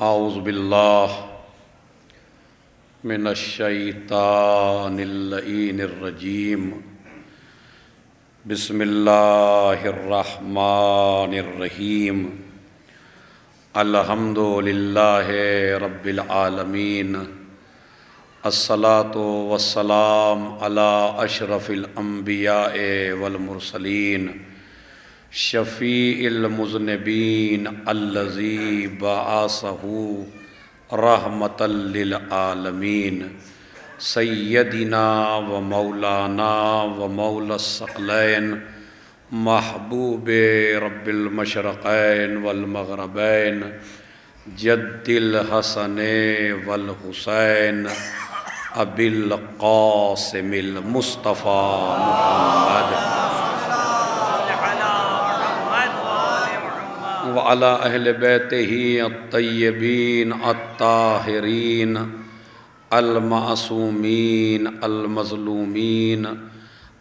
اعوذ باللہ من الشیطان اللعین الرجیم بسم اللہ الرحمن الرحیم الحمد للہ رب العالمین الصلاۃ والسلام علی اشرف الانبیاء والمرسلین شفیع المذنبین الذی بعثہ رحمۃ للعالمین سیدنا و مولانا و مولا الثقلین محبوب رب المشرقین والمغربین جد الحسن والحسین ابی القاسم المصطفیٰ محمد وعلی اہل بیتہ الطیبین الطاہرین المعصومین المظلومین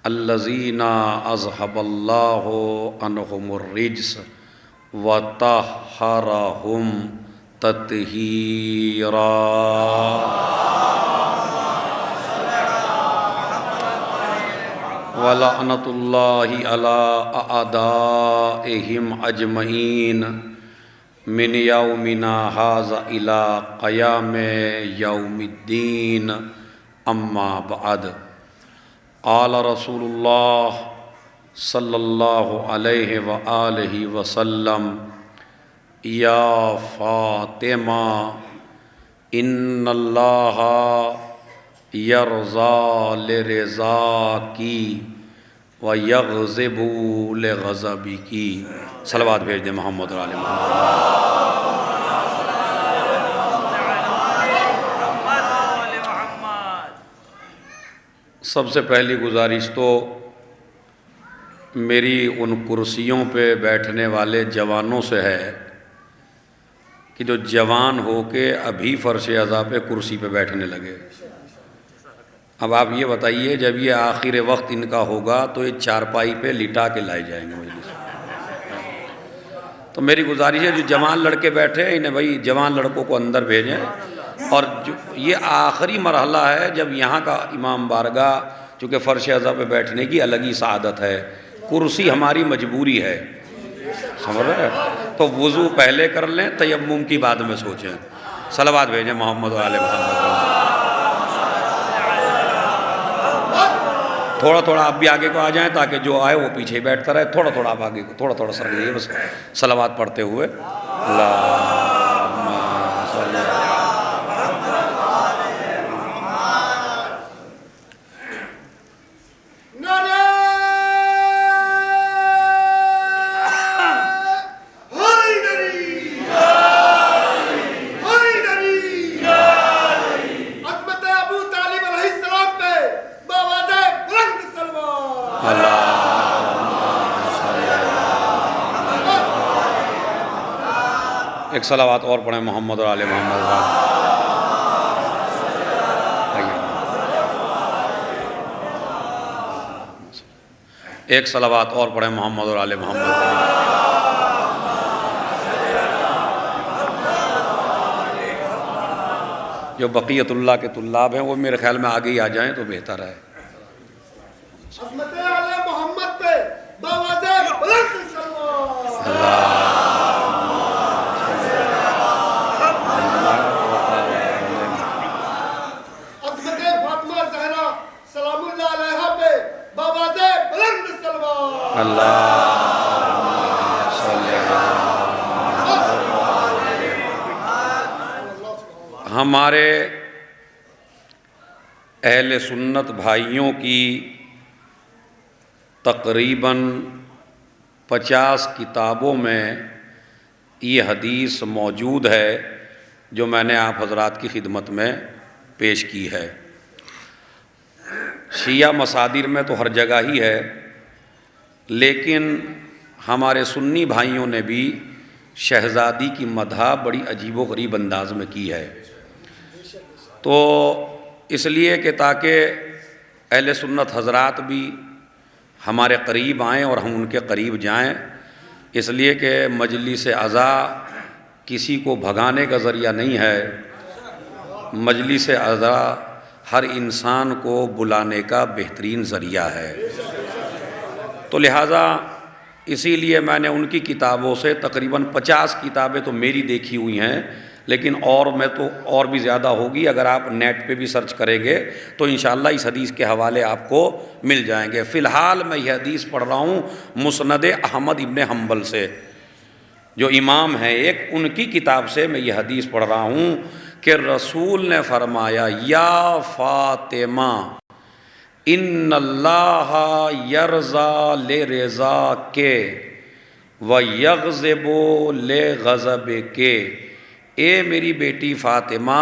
الذین اذھب اللہ عنہم الرجس وطہرہم تطہیرا وَلَعْنَةُ اللَّهِ عَلَىٰ أَعْدَائِهِمْ أَجْمَعِينَ مِنْ يَوْمِنَا هَٰذَا إِلَىٰ قِيَامِ يَوْمِ الدِّينِ أَمَّا بَعْدُ قَالَ رَسُولُ اللَّهِ صلی اللہ علیہ وآلہ وسلم یا فاطمہ ان اللہ یرضی لرضاکی ویغضب لغضبکی۔ صلوات بھیج دیں محمد اور آل محمد۔ سب سے پہلی گزارش تو میری ان کرسیوں پہ بیٹھنے والے جوانوں سے ہے کہ جو جوان ہو کے ابھی فرش عزا پہ کرسی پہ بیٹھنے لگے۔ اب آپ یہ بتائیے جب یہ آخر وقت ان کا ہوگا تو یہ چارپائی پہ لٹا کے لائے جائیں گے مجلس۔ تو میری گزارش ہے جو جوان لڑکے بیٹھے ہیں انہیں بھائی جوان لڑکوں کو اندر بھیجیں، اور یہ آخری مرحلہ ہے جب یہاں کا امام بارگاہ چونکہ فرش عزا پہ بیٹھنے کی الگ ہی سعادت ہے، کرسی ہماری مجبوری ہے، سمجھ رہے ہیں؟ تو وضو پہلے کر لیں، تیمم کی بعد میں سوچیں۔ صلوات بھیجیں محمد و آل محمد۔ تھوڑا تھوڑا آپ بھی آگے کو آ جائیں تاکہ جو آئے وہ پیچھے بیٹھتا رہے، تھوڑا تھوڑا آپ آگے کو تھوڑا تھوڑا سر گئیے بس صلوات پڑھتے ہوئے۔ اللہم صلی ایک صلوات اور پڑھیں محمد اور آل محمد۔ ایک صلوات اور پڑھیں محمد اور آل محمد۔ جو بقیت اللہ کے طلاب ہیں وہ میرے خیال میں آگے ہی آ جائیں تو بہتر ہے۔ عظمت آل محمد پہ باوجہ بلند صلوات۔ ہمارے اہل سنت بھائیوں کی تقریباً 50 کتابوں میں یہ حدیث موجود ہے جو میں نے آپ حضرات کی خدمت میں پیش کی ہے۔ شیعہ مصادر میں تو ہر جگہ ہی ہے، لیکن ہمارے سنی بھائیوں نے بھی شہزادی کی مدح بڑی عجیب و غریب انداز میں کی ہے۔ تو اس لیے کہ تاکہ اہل سنت حضرات بھی ہمارے قریب آئیں اور ہم ان کے قریب جائیں، اس لیے کہ مجلس عزا کسی کو بھگانے کا ذریعہ نہیں ہے، مجلس عذرا ہر انسان کو بلانے کا بہترین ذریعہ ہے۔ تو لہٰذا اسی لیے میں نے ان کی کتابوں سے تقریباً 50 کتابیں تو میری دیکھی ہوئی ہیں، لیکن اور بھی زیادہ ہوگی، اگر آپ نیٹ پہ بھی سرچ کریں گے تو انشاءاللہ اس حدیث کے حوالے آپ کو مل جائیں گے۔ فی الحال میں یہ حدیث پڑھ رہا ہوں مسند احمد ابن حنبل سے، جو امام ہیں ایک، ان کی کتاب سے میں یہ حدیث پڑھ رہا ہوں کہ رسول نے فرمایا یا فاطمہ ان اللہ یرضا لرضا کے ویغضب لغضب کے، اے میری بیٹی فاطمہ،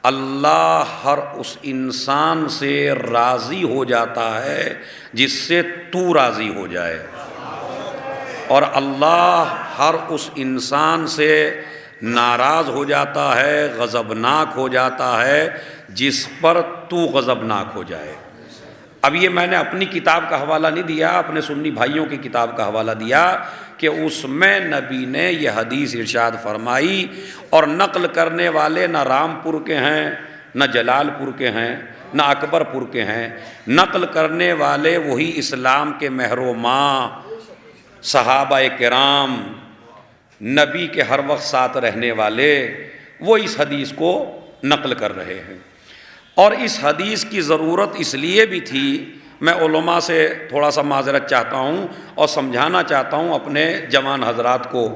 اللہ ہر اس انسان سے راضی ہو جاتا ہے جس سے تو راضی ہو جائے، اور اللہ ہر اس انسان سے ناراض ہو جاتا ہے، غضبناک ہو جاتا ہے جس پر تو غضبناک ہو جائے۔ اب یہ میں نے اپنی کتاب کا حوالہ نہیں دیا، اپنے سنی بھائیوں کی کتاب کا حوالہ دیا کہ اس میں نبی نے یہ حدیث ارشاد فرمائی، اور نقل کرنے والے نہ رامپور کے ہیں، نہ جلال پور کے ہیں، نہ اکبر پور کے ہیں، نقل کرنے والے وہی اسلام کے مہر و ماں صحابہ کرام، نبی کے ہر وقت ساتھ رہنے والے، وہ اس حدیث کو نقل کر رہے ہیں۔ اور اس حدیث کی ضرورت اس لیے بھی تھی، میں علماء سے تھوڑا سا معذرت چاہتا ہوں اور سمجھانا چاہتا ہوں اپنے جوان حضرات کو،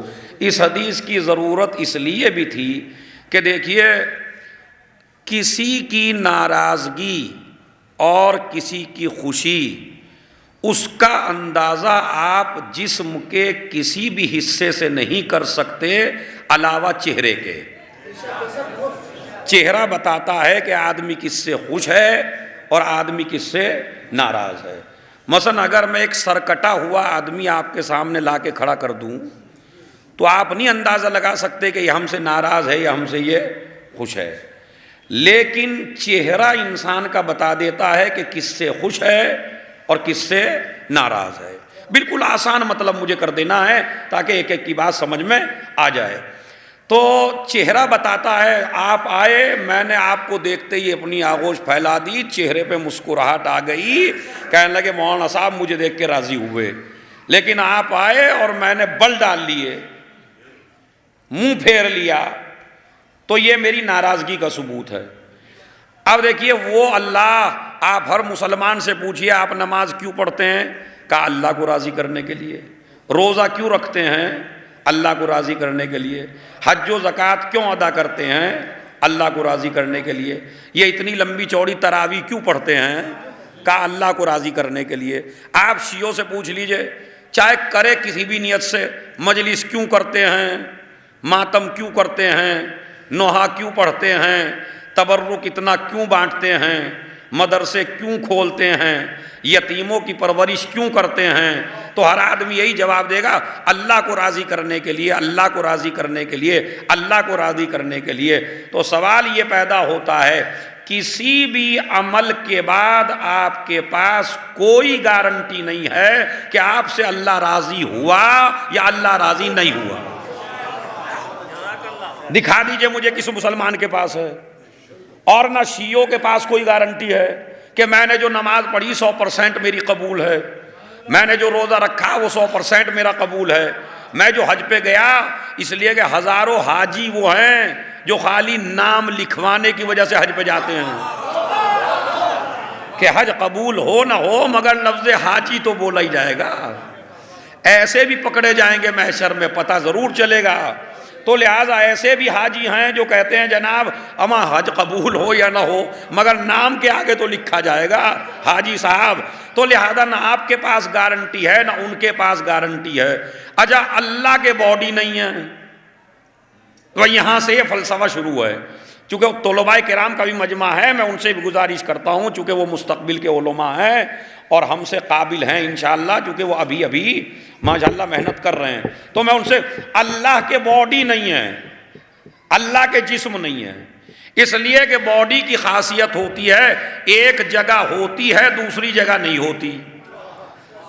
اس حدیث کی ضرورت اس لیے بھی تھی کہ دیکھیے، کسی کی ناراضگی اور کسی کی خوشی، اس کا اندازہ آپ جسم کے کسی بھی حصے سے نہیں کر سکتے علاوہ چہرے کے۔ چہرہ بتاتا ہے کہ آدمی کس سے خوش ہے اور آدمی کس سے ناراض ہے۔ مثلا اگر میں ایک سرکٹا ہوا آدمی آپ کے سامنے لا کے کھڑا کر دوں تو آپ نہیں اندازہ لگا سکتے کہ یہ ہم سے ناراض ہے یا ہم سے یہ خوش ہے، لیکن چہرہ انسان کا بتا دیتا ہے کہ کس سے خوش ہے اور کس سے ناراض ہے۔ بالکل آسان مطلب مجھے کر دینا ہے تاکہ ایک ایک کی بات سمجھ میں آ جائے۔ تو چہرہ بتاتا ہے، آپ آئے، میں نے آپ کو دیکھتے ہی اپنی آغوش پھیلا دی، چہرے پہ مسکراہٹ آ گئی، کہنے لگے مولانا صاحب مجھے دیکھ کے راضی ہوئے، لیکن آپ آئے اور میں نے بل ڈال لیے، منہ پھیر لیا، تو یہ میری ناراضگی کا ثبوت ہے۔ اب دیکھیے وہ اللہ، آپ ہر مسلمان سے پوچھئے آپ نماز کیوں پڑھتے ہیں؟ کہا اللہ کو راضی کرنے کے لیے۔ روزہ کیوں رکھتے ہیں؟ اللہ کو راضی کرنے کے لیے۔ حج و زکوٰۃ کیوں ادا کرتے ہیں؟ اللہ کو راضی کرنے کے لیے۔ یہ اتنی لمبی چوڑی تراویح کیوں پڑھتے ہیں؟ کہا اللہ کو راضی کرنے کے لیے۔ آپ شیعوں سے پوچھ لیجئے، چاہے کرے کسی بھی نیت سے، مجلس کیوں کرتے ہیں؟ ماتم کیوں کرتے ہیں؟ نوحہ کیوں پڑھتے ہیں؟ تبرک اتنا کیوں بانٹتے ہیں؟ مدرسے کیوں کھولتے ہیں؟ یتیموں کی پرورش کیوں کرتے ہیں؟ تو ہر آدمی یہی جواب دے گا، اللہ کو راضی کرنے کے لیے، اللہ کو راضی کرنے کے لیے، اللہ کو راضی کرنے کے لیے۔ تو سوال یہ پیدا ہوتا ہے، کسی بھی عمل کے بعد آپ کے پاس کوئی گارنٹی نہیں ہے کہ آپ سے اللہ راضی ہوا یا اللہ راضی نہیں ہوا۔ دکھا دیجئے مجھے کس مسلمان کے پاس ہے، اور نہ شیعوں کے پاس کوئی گارنٹی ہے کہ میں نے جو نماز پڑھی 100% میری قبول ہے، میں نے جو روزہ رکھا وہ 100% میرا قبول ہے، میں جو حج پہ گیا، اس لیے کہ ہزاروں حاجی وہ ہیں جو خالی نام لکھوانے کی وجہ سے حج پہ جاتے ہیں، کہ حج قبول ہو نہ ہو مگر لفظ حاجی تو بولا ہی جائے گا۔ ایسے بھی پکڑے جائیں گے محشر میں، پتہ ضرور چلے گا۔ تو لہٰذا ایسے بھی حاجی ہیں جو کہتے ہیں جناب اما حج قبول ہو یا نہ ہو مگر نام کے آگے تو لکھا جائے گا حاجی صاحب۔ تو لہذا نہ آپ کے پاس گارنٹی ہے نہ ان کے پاس گارنٹی ہے۔ اچھا اللہ کے باڈی نہیں ہے، تو یہاں سے یہ فلسفہ شروع ہے۔ چونکہ طلباء کرام کا بھی مجمع ہے، میں ان سے بھی گزارش کرتا ہوں چونکہ وہ مستقبل کے علماء ہیں اور ہم سے قابل ہیں انشاءاللہ، چونکہ وہ ابھی ماشاءاللہ محنت کر رہے ہیں، تو میں ان سے، اللہ کے باڈی نہیں ہے، اللہ کے جسم نہیں ہے، اس لیے کہ باڈی کی خاصیت ہوتی ہے ایک جگہ ہوتی ہے دوسری جگہ نہیں ہوتی۔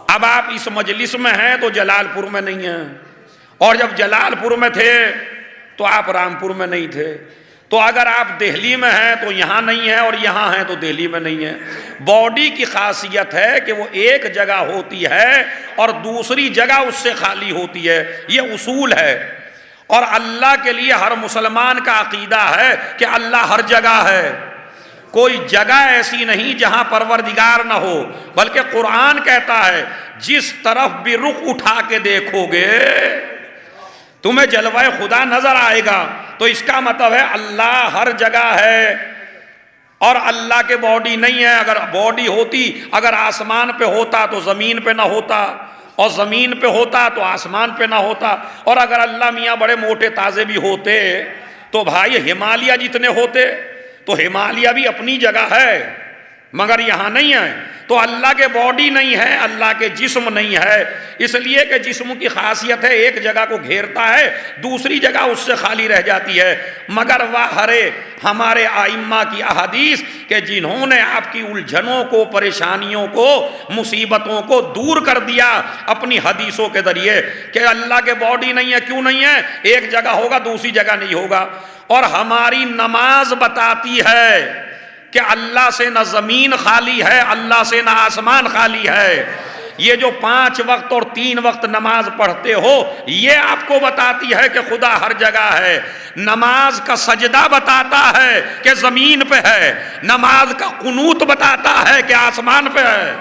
اب آپ اس مجلس میں ہیں تو جلال پور میں نہیں ہیں، اور جب جلال پور میں تھے تو آپ رامپور میں نہیں تھے، تو اگر آپ دہلی میں ہیں تو یہاں نہیں ہیں، اور یہاں ہیں تو دہلی میں نہیں ہیں۔ باڈی کی خاصیت ہے کہ وہ ایک جگہ ہوتی ہے اور دوسری جگہ اس سے خالی ہوتی ہے، یہ اصول ہے۔ اور اللہ کے لیے ہر مسلمان کا عقیدہ ہے کہ اللہ ہر جگہ ہے، کوئی جگہ ایسی نہیں جہاں پروردگار نہ ہو، بلکہ قرآن کہتا ہے جس طرف بھی رخ اٹھا کے دیکھو گے تمہیں جلوہ خدا نظر آئے گا۔ تو اس کا مطلب ہے اللہ ہر جگہ ہے، اور اللہ کے باڈی نہیں ہے۔ اگر باڈی ہوتی، اگر آسمان پہ ہوتا تو زمین پہ نہ ہوتا، اور زمین پہ ہوتا تو آسمان پہ نہ ہوتا، اور اگر اللہ میاں بڑے موٹے تازے بھی ہوتے تو بھائی ہمالیہ جتنے ہوتے، تو ہمالیہ بھی اپنی جگہ ہے مگر یہاں نہیں ہے۔ تو اللہ کے باڈی نہیں ہے، اللہ کے جسم نہیں ہے، اس لیے کہ جسم کی خاصیت ہے ایک جگہ کو گھیرتا ہے، دوسری جگہ اس سے خالی رہ جاتی ہے۔ مگر واہرے ہمارے ائمہ کی احادیث کہ جنہوں نے آپ کی الجھنوں کو، پریشانیوں کو، مصیبتوں کو دور کر دیا اپنی حدیثوں کے ذریعے کہ اللہ کے باڈی نہیں ہے۔ کیوں نہیں ہے؟ ایک جگہ ہوگا دوسری جگہ نہیں ہوگا۔ اور ہماری نماز بتاتی ہے کہ اللہ سے نہ زمین خالی ہے، اللہ سے نہ آسمان خالی ہے۔ یہ جو 5 وقت اور 3 وقت نماز پڑھتے ہو، یہ آپ کو بتاتی ہے کہ خدا ہر جگہ ہے۔ نماز کا سجدہ بتاتا ہے کہ زمین پہ ہے، نماز کا قنوت بتاتا ہے کہ آسمان پہ ہے۔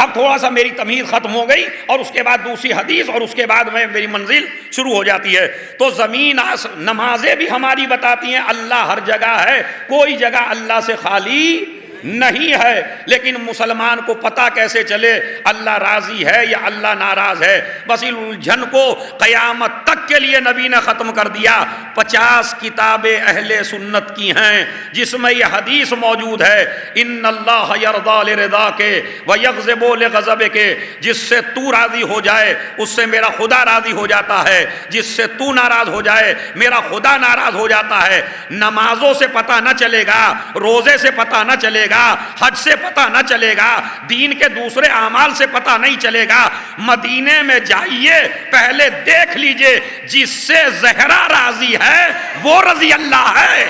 اب تھوڑا سا میری تمہید ختم ہو گئی، اور اس کے بعد دوسری حدیث، اور اس کے بعد میری منزل شروع ہو جاتی ہے۔ تو زمین نمازیں بھی ہماری بتاتی ہیں اللہ ہر جگہ ہے، کوئی جگہ اللہ سے خالی نہیں ہے۔ لیکن مسلمان کو پتہ کیسے چلے اللہ راضی ہے یا اللہ ناراض ہے؟ بس الجھن کو قیامت تک کے لیے نبی نے ختم کر دیا۔ 50 کتابیں اہل سنت کی ہیں جس میں یہ حدیث موجود ہے، ان اللہ یرضی لرضا کے ویغضب لغضب کے، جس سے تو راضی ہو جائے اس سے میرا خدا راضی ہو جاتا ہے، جس سے تو ناراض ہو جائے میرا خدا ناراض ہو جاتا ہے۔ نمازوں سے پتہ نہ چلے گا، روزے سے پتہ نہ چلے گا، حج سے پتہ نہ چلے گا، دین کے دوسرے اعمال سے پتہ نہیں چلے گا۔ مدینے میں جائیے، پہلے دیکھ لیجئے جس سے زہرا راضی ہے وہ رضی اللہ ہے۔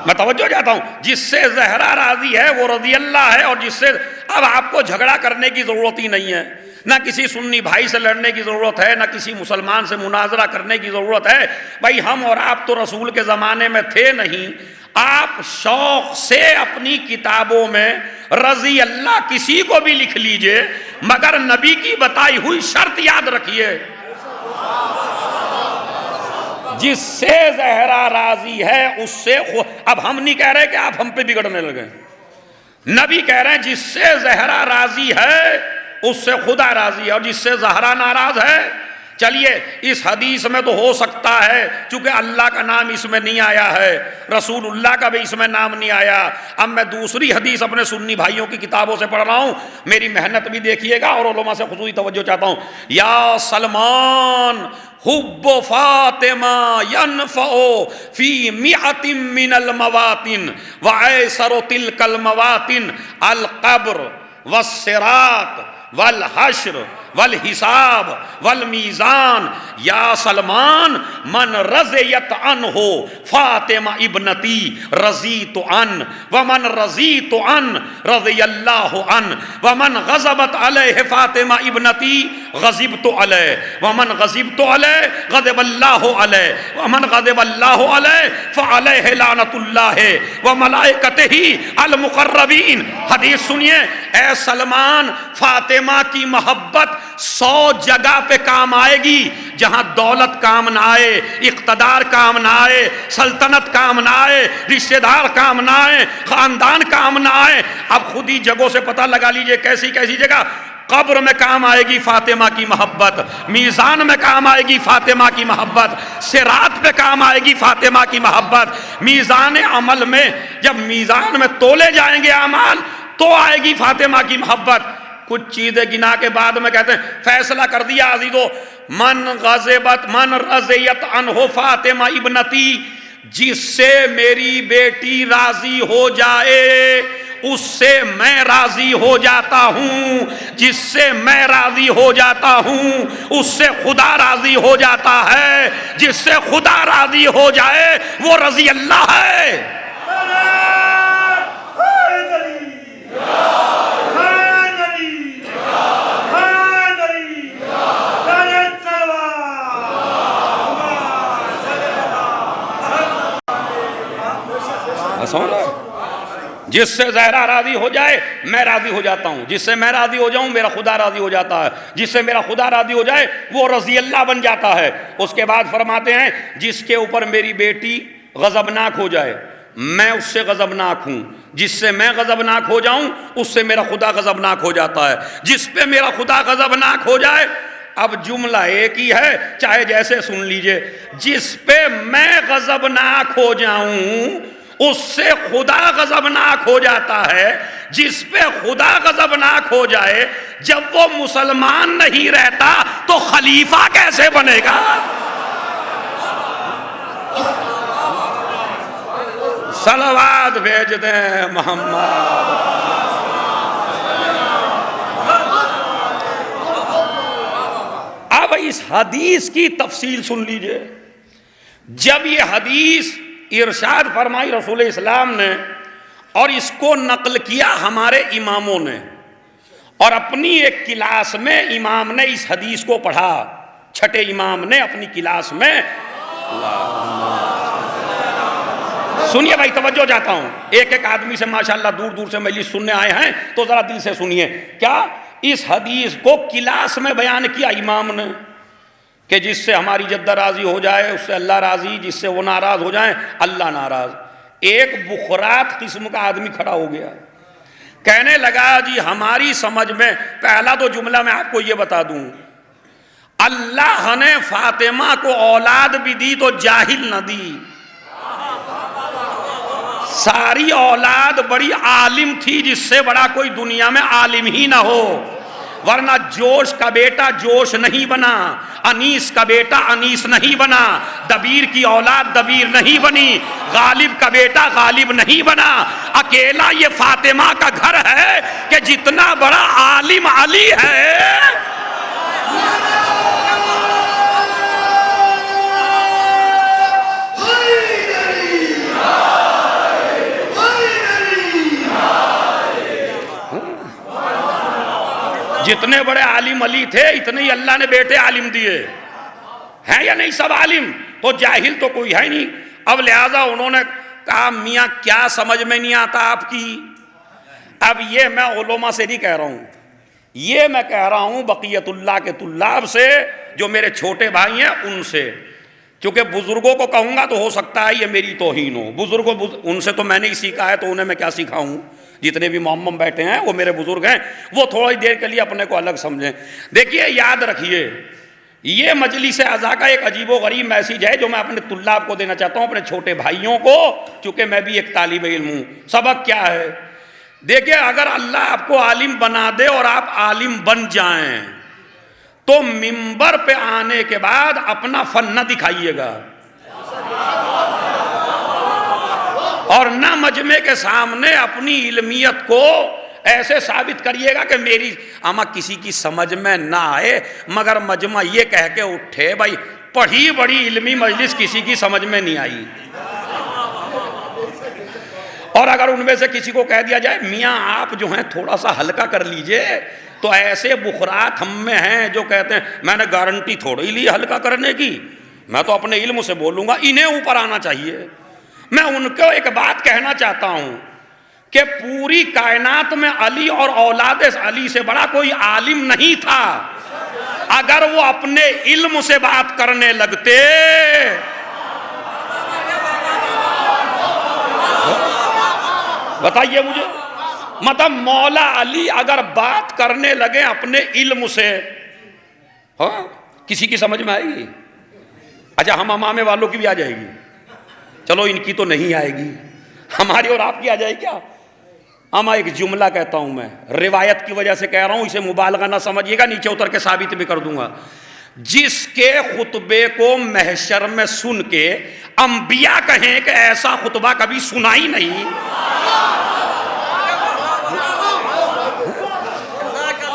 میں توجہ جاتا ہوں، جس سے زہرا راضی ہے وہ رضی اللہ ہے، اور جس سے اب آپ کو جھگڑا کرنے کی ضرورت ہی نہیں ہے، نہ کسی سنی بھائی سے لڑنے کی ضرورت ہے، نہ کسی مسلمان سے مناظرہ کرنے کی ضرورت ہے۔ بھائی ہم اور آپ تو رسول کے زمانے میں تھے نہیں، آپ شوق سے اپنی کتابوں میں رضی اللہ کسی کو بھی لکھ لیجئے، مگر نبی کی بتائی ہوئی شرط یاد رکھیے، جس سے زہرا راضی ہے اس سے اب ہم نہیں کہہ رہے کہ آپ ہم پہ بگڑنے لگے، نبی کہہ رہے ہیں جس سے زہرا راضی ہے اس سے خدا راضی ہے، اور جس سے زہرا ناراض ہے۔ چلیے اس حدیث میں تو ہو سکتا ہے چونکہ اللہ کا نام اس میں نہیں آیا ہے، رسول اللہ کا بھی اس میں نام نہیں آیا۔ اب میں دوسری حدیث اپنے سنی بھائیوں کی کتابوں سے پڑھ رہا ہوں، میری محنت بھی دیکھیے گا اور علماء سے خصوصی توجہ چاہتا ہوں۔ یا سلمان حب فاطمہ ینفع فی مئۃ من المواطن وایسر تلک المواطن القبر والصراط والحشر والحساب والمیزان۔ یا سلمان من رضیت عنہ فاطمہ ابنتی رضیت عنہ ومن رضیت عنہ رضی اللہ عنہ ومن غضبت علیہ فاطمہ ابنتی غضبت علیہ ومن غضبت علیہ غضب اللہ علیہ ومن غضب اللہ علیہ فعلیہ لعنت اللہ وملائکتہ المقربین۔ حدیث سنیے، اے سلمان فاطمہ کی محبت 100 جگہ پہ کام آئے گی، جہاں دولت کام نہ آئے، اقتدار کام نہ آئے، سلطنت کام نہ آئے، رشتہ دار کام نہ آئے، خاندان کام نہ آئے۔ اب خود ہی جگہوں سے پتہ لگا لیجئے کیسی کیسی جگہ۔ قبر میں کام آئے گی فاطمہ کی محبت، میزان میں کام آئے گی فاطمہ کی محبت، صراط پہ کام آئے گی فاطمہ کی محبت، میزان عمل میں جب میزان میں تولے جائیں گے اعمال تو آئے گی فاطمہ کی محبت۔ کچھ چیزیں گنا کے بعد میں کہتے ہیں فیصلہ کر دیا عزیزو، من رضیت عنہ فاطمہ ابنتی، جس سے میری بیٹی راضی ہو جائے اس سے میں راضی ہو جاتا ہوں، جس سے میں راضی ہو جاتا ہوں اس سے خدا راضی ہو جاتا ہے، جس سے خدا راضی ہو جائے وہ رضی اللہ ہے۔ جس سے زہرا راضی ہو جائے میں راضی ہو جاتا ہوں، جس سے میں راضی ہو جاؤں میرا خدا راضی ہو جاتا ہے، جس سے میرا خدا راضی ہو جائے وہ رضی اللہ بن جاتا ہے۔ اس کے بعد فرماتے ہیں جس کے اوپر میری بیٹی غضبناک ہو جائے میں اس سے غضبناک ہوں، جس سے میں غضبناک ہو جاؤں اس سے میرا خدا غضبناک ہو جاتا ہے، جس پہ میرا خدا غضبناک ہو جائے۔ اب جملہ ایک ہی ہے چاہے جیسے سن لیجئے، جس پہ میں غضبناک ہو جاؤں اس سے خدا غضبناک ہو جاتا ہے، جس پہ خدا غضبناک ہو جائے جب وہ مسلمان نہیں رہتا تو خلیفہ کیسے بنے گا؟ صلوات بھیج دیں محمد۔ اب اس حدیث کی تفصیل سن لیجئے۔ جب یہ حدیث ارشاد فرمائی رسول اسلام نے اور اس کو نقل کیا ہمارے اماموں نے، اور اپنی ایک کلاس میں امام نے اس حدیث کو پڑھا، چھٹے امام نے اپنی کلاس میں، سنیے بھائی توجہ چاہتا ہوں، ایک ایک آدمی سے ماشاءاللہ دور دور سے مجلس سننے آئے ہیں تو ذرا دل سے سنیے، کیا اس حدیث کو کلاس میں بیان کیا امام نے کہ جس سے ہماری جدہ راضی ہو جائے اس سے اللہ راضی، جس سے وہ ناراض ہو جائیں اللہ ناراض۔ ایک بخرات قسم کا آدمی کھڑا ہو گیا، کہنے لگا جی ہماری سمجھ میں، پہلا تو جملہ میں آپ کو یہ بتا دوں، اللہ نے فاطمہ کو اولاد بھی دی تو جاہل نہ دی، ساری اولاد بڑی عالم تھی جس سے بڑا کوئی دنیا میں عالم ہی نہ ہو، ورنہ جوش کا بیٹا جوش نہیں بنا، انیس کا بیٹا انیس نہیں بنا، دبیر کی اولاد دبیر نہیں بنی، غالب کا بیٹا غالب نہیں بنا۔ اکیلا یہ فاطمہ کا گھر ہے کہ جتنا بڑا عالم علی ہے جتنے بڑے عالم علی تھے اتنے ہی اللہ نے بیٹے عالم دیے ہیں یا نہیں؟ سب عالم تو جاہل تو کوئی ہے نہیں۔ اب لہذا انہوں نے کہا میاں کیا سمجھ میں نہیں آتا آپ کی؟ اب یہ میں علماء سے نہیں کہہ رہا ہوں، یہ میں کہہ رہا ہوں بقیت اللہ کے طلاب سے جو میرے چھوٹے بھائی ہیں ان سے، کیونکہ بزرگوں کو کہوں گا تو ہو سکتا ہے یہ میری توہین ہو، بزرگوں ان سے تو میں نے ہی سیکھا ہے تو انہیں میں کیا سکھاؤں، جتنے بھی معمم بیٹھے ہیں وہ میرے بزرگ ہیں، وہ تھوڑی دیر کے لیے اپنے کو الگ سمجھیں۔ دیکھیے یاد رکھیے یہ مجلس اعزا کا ایک عجیب و غریب میسیج ہے جو میں اپنے طلاب کو دینا چاہتا ہوں، اپنے چھوٹے بھائیوں کو، چونکہ میں بھی ایک طالب علم ہوں۔ سبق کیا ہے؟ دیکھیے اگر اللہ آپ کو عالم بنا دے اور آپ عالم بن جائیں تو منبر پہ آنے کے بعد اپنا فن نہ دکھائیے گا اور نہ مجمع کے سامنے اپنی علمیت کو ایسے ثابت کریے گا کہ میری اما کسی کی سمجھ میں نہ آئے مگر مجمع یہ کہہ کے اٹھے بھائی پڑھی بڑی علمی مجلس کسی کی سمجھ میں نہیں آئی۔ اور اگر ان میں سے کسی کو کہہ دیا جائے میاں آپ جو ہیں تھوڑا سا ہلکا کر لیجئے، تو ایسے بخرات ہم میں ہیں جو کہتے ہیں میں نے گارنٹی تھوڑی لی ہلکا کرنے کی، میں تو اپنے علم سے بولوں گا، انہیں اوپر آنا چاہیے۔ میں ان کو ایک بات کہنا چاہتا ہوں کہ پوری کائنات میں علی اور اولاد علی سے بڑا کوئی عالم نہیں تھا، اگر وہ اپنے علم سے بات کرنے لگتے بتائیے مجھے، مطلب مولا علی اگر بات کرنے لگے اپنے علم سے، ہاں کسی کی سمجھ میں آئے گی؟ اچھا ہم امامے والوں کی بھی آ جائے گی، چلو ان کی تو نہیں آئے گی، ہماری اور آپ کی آ جائے کیا؟ اما ایک جملہ کہتا ہوں میں، روایت کی وجہ سے کہہ رہا ہوں، اسے مبالغہ نہ سمجھیے گا، نیچے اتر کے ثابت بھی کر دوں گا۔ جس کے خطبے کو محشر میں سن کے انبیاء کہیں کہ ایسا خطبہ کبھی سنا ہی نہیں،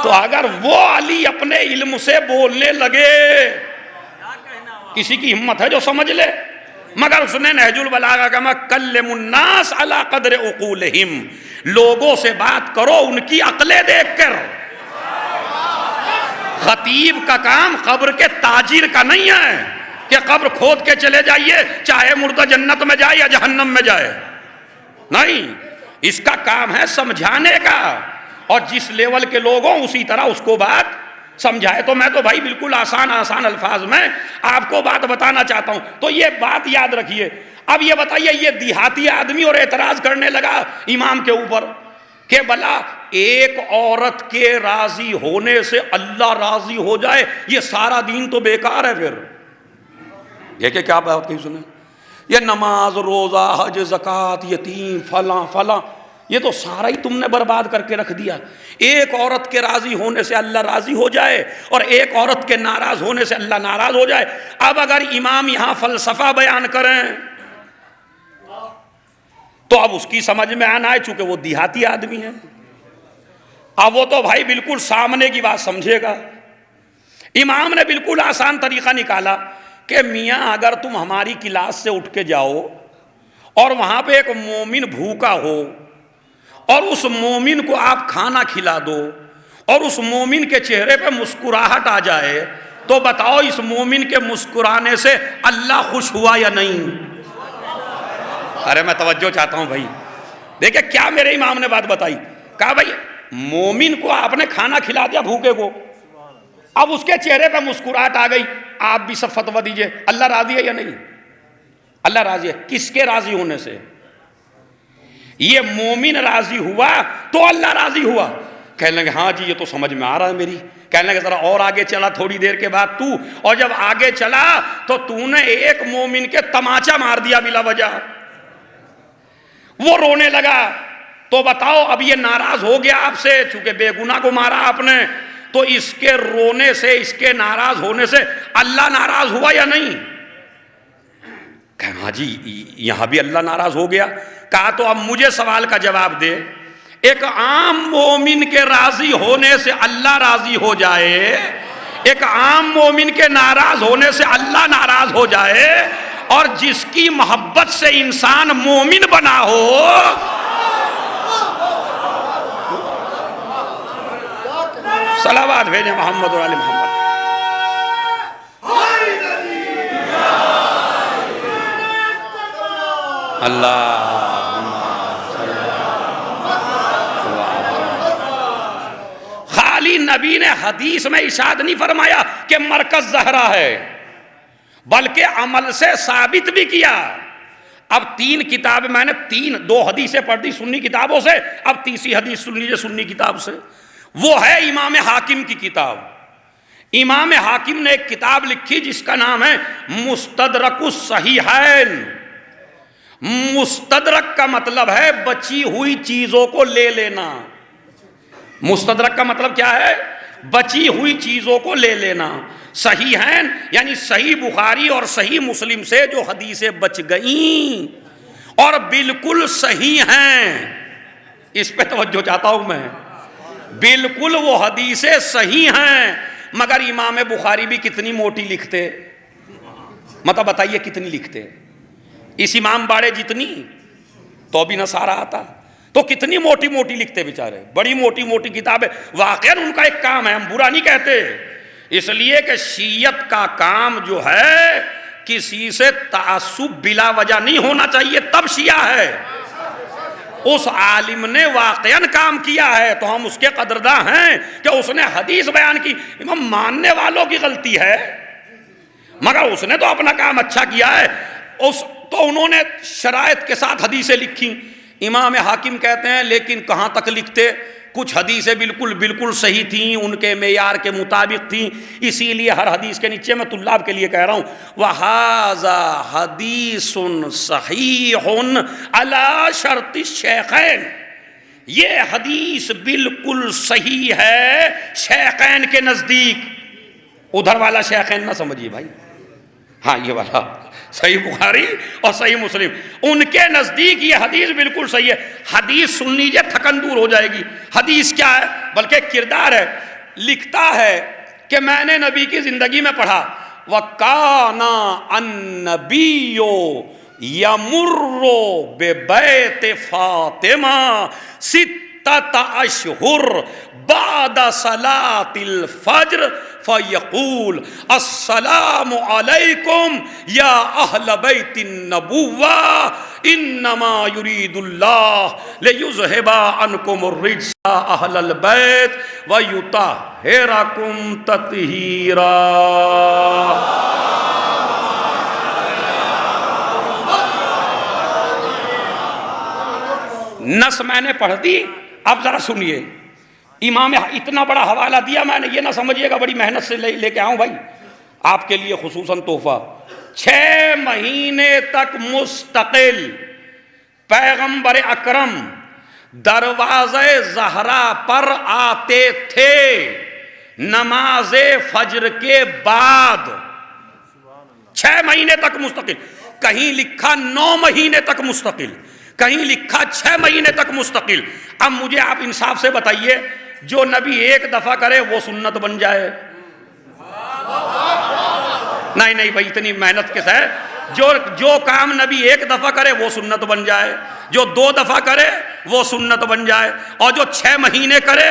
تو اگر وہ علی اپنے علم سے بولنے لگے، کسی کی ہمت ہے جو سمجھ لے؟ مگر اس نے نہج البلاغہ کہا کلم الناس علی قدر عقولہم، لوگوں سے بات کرو ان کی عقلیں دیکھ کر۔ خطیب کا کام قبر کے تاجر کا نہیں ہے کہ قبر کھود کے چلے جائیے چاہے مردہ جنت میں جائے یا جہنم میں جائے، نہیں، اس کا کام ہے سمجھانے کا، اور جس لیول کے لوگ ہوں اسی طرح اس کو بات سمجھائے۔ تو میں تو بھائی بالکل آسان الفاظ میں آپ کو بات بتانا چاہتا ہوں، تو یہ بات یاد رکھیے۔ اب یہ بتائیے، یہ دیہاتی آدمی اور اعتراض کرنے لگا امام کے اوپر کہ بلا ایک عورت کے راضی ہونے سے اللہ راضی ہو جائے، یہ سارا دین تو بیکار ہے۔ پھر یہ کہ کیا بات کہی سنیں، یہ نماز روزہ حج زکوٰۃ یتیم فلاں فلاں، یہ تو سارا ہی تم نے برباد کر کے رکھ دیا۔ ایک عورت کے راضی ہونے سے اللہ راضی ہو جائے اور ایک عورت کے ناراض ہونے سے اللہ ناراض ہو جائے۔ اب اگر امام یہاں فلسفہ بیان کریں تو اب اس کی سمجھ میں آنا ہے، چونکہ وہ دیہاتی آدمی ہے، اب وہ تو بھائی بالکل سامنے کی بات سمجھے گا۔ امام نے بالکل آسان طریقہ نکالا کہ میاں اگر تم ہماری کلاس سے اٹھ کے جاؤ اور وہاں پہ ایک مومن بھوکا ہو اور اس مومن کو آپ کھانا کھلا دو اور اس مومن کے چہرے پہ مسکراہٹ آ جائے، تو بتاؤ اس مومن کے مسکرانے سے اللہ خوش ہوا یا نہیں؟ ارے میں توجہ چاہتا ہوں بھائی، دیکھیں کیا میرے امام نے بات بتائی، کہا بھائی مومن کو آپ نے کھانا کھلا دیا بھوکے کو، اب اس کے چہرے پہ مسکراہٹ آ گئی، آپ بھی سب فتویٰ دیجئے اللہ راضی ہے یا نہیں؟ اللہ راضی ہے، کس کے راضی ہونے سے؟ یہ مومن راضی ہوا تو اللہ راضی ہوا۔ کہنے لگے ہاں جی یہ تو سمجھ میں آ رہا ہے میری۔ کہنے لگے ذرا اور آگے چلا، تھوڑی دیر کے بعد اور جب آگے چلا تو نے ایک مومن کے تماچا مار دیا بلا وجہ، وہ رونے لگا، تو بتاؤ اب یہ ناراض ہو گیا آپ سے، چونکہ بے گناہ کو مارا آپ نے، تو اس کے رونے سے، اس کے ناراض ہونے سے اللہ ناراض ہوا یا نہیں؟ کہا ہاں جی یہاں بھی اللہ ناراض ہو گیا۔ کہا تو اب مجھے سوال کا جواب دے، ایک عام مومن کے راضی ہونے سے اللہ راضی ہو جائے، ایک عام مومن کے ناراض ہونے سے اللہ ناراض ہو جائے، اور جس کی محبت سے انسان مومن بنا ہو، صلوات بھیجیں محمد اور آل محمد۔ اللہ خالی نبی نے حدیث میں ارشاد نہیں فرمایا کہ مرکز زہرا ہے، بلکہ عمل سے ثابت بھی کیا۔ اب 3 کتاب میں نے 2 حدیثیں پڑھ دی سنی کتابوں سے، اب تیسری حدیث سن لیجیے سنی کتاب سے، وہ ہے امام حاکم کی کتاب۔ امام حاکم نے ایک کتاب لکھی جس کا نام ہے مستدرک الصحیحین۔ مستدرک کا مطلب ہے بچی ہوئی چیزوں کو لے لینا۔ مستدرک کا مطلب کیا ہے؟ بچی ہوئی چیزوں کو لے لینا۔ صحیحین یعنی صحیح بخاری اور صحیح مسلم سے جو حدیثیں بچ گئیں اور بالکل صحیح ہیں، اس پہ توجہ چاہتا ہوں میں، بالکل وہ حدیثیں صحیح ہیں، مگر امام بخاری بھی کتنی موٹی لکھتے، مطلب بتائیے کتنی لکھتے، اس امام باڑے جتنی تو بھی نہ سارا آتا، تو کتنی موٹی موٹی لکھتے بیچارے، بڑی موٹی موٹی کتابیں۔ واقعاً ان کا ایک کام ہے، ہم برا نہیں کہتے، اس لیے کہ شیعت کا کام جو ہے کسی سے تعصب بلا وجہ نہیں ہونا چاہیے، تب شیعہ ہے۔ اس عالم نے واقعاً کام کیا ہے تو ہم اس کے قدرداں ہیں کہ اس نے حدیث بیان کی، ماننے والوں کی غلطی ہے، مگر اس نے تو اپنا کام اچھا کیا ہے۔ تو انہوں نے شرائط کے ساتھ حدیثیں لکھی امام حاکم کہتے ہیں لیکن کہاں تک لکھتے، کچھ حدیثیں بالکل صحیح تھیں، ان کے معیار کے مطابق تھیں، اسی لیے ہر حدیث کے نیچے میں طلاب کے لیے کہہ رہا ہوں وَهَذَا حَدِيثٌ صَحِيحٌ عَلَى شَرْطِ الشَّيْخَيْنِ، یہ حدیث بالکل صحیح ہے شیخین کے نزدیک۔ ادھر والا شیخین نہ سمجھیے بھائی، ہاں یہ والا صحیح بخاری اور صحیح مسلم، ان کے نزدیک یہ حدیث بالکل صحیح ہے۔ حدیث سن لیجئے تھکن دور ہو جائے گی۔ حدیث کیا ہے؟ بلکہ کردار ہے۔ لکھتا ہے کہ میں نے نبی کی زندگی میں پڑھا وَكَانَ النَّبِيُّ يَمُرُّ بِبَيْتِ فَاطِمَةَ 6 أشهر بعد صلاة الفجر فيقول السلام عليكم يا أهل بيت النبوة إنما يريد الله ليذهب عنكم الرجس أهل البيت ويطهركم تطهيرا۔ نص میں نے پڑھ دی، اب ذرا سنیے۔ امام اتنا بڑا حوالہ دیا میں نے، یہ نہ سمجھیے گا بڑی محنت سے لے کے آؤں بھائی، آپ کے لیے خصوصاً تحفہ۔ 6 مہینے تک مستقل پیغمبر اکرم دروازے زہرا پر آتے تھے نماز فجر کے بعد، 6 مہینے تک مستقل۔ کہیں لکھا 9 مہینے تک مستقل، کہیں لکھا 6 مہینے تک مستقل۔ اب مجھے آپ انصاف سے بتائیے، جو نبی ایک دفعہ کرے وہ سنت بن جائے؟ نہیں بھائی، اتنی محنت کے ساتھ جو کام نبی ایک دفعہ کرے وہ سنت بن جائے، جو 2 دفعہ کرے وہ سنت بن جائے، اور جو 6 مہینے کرے،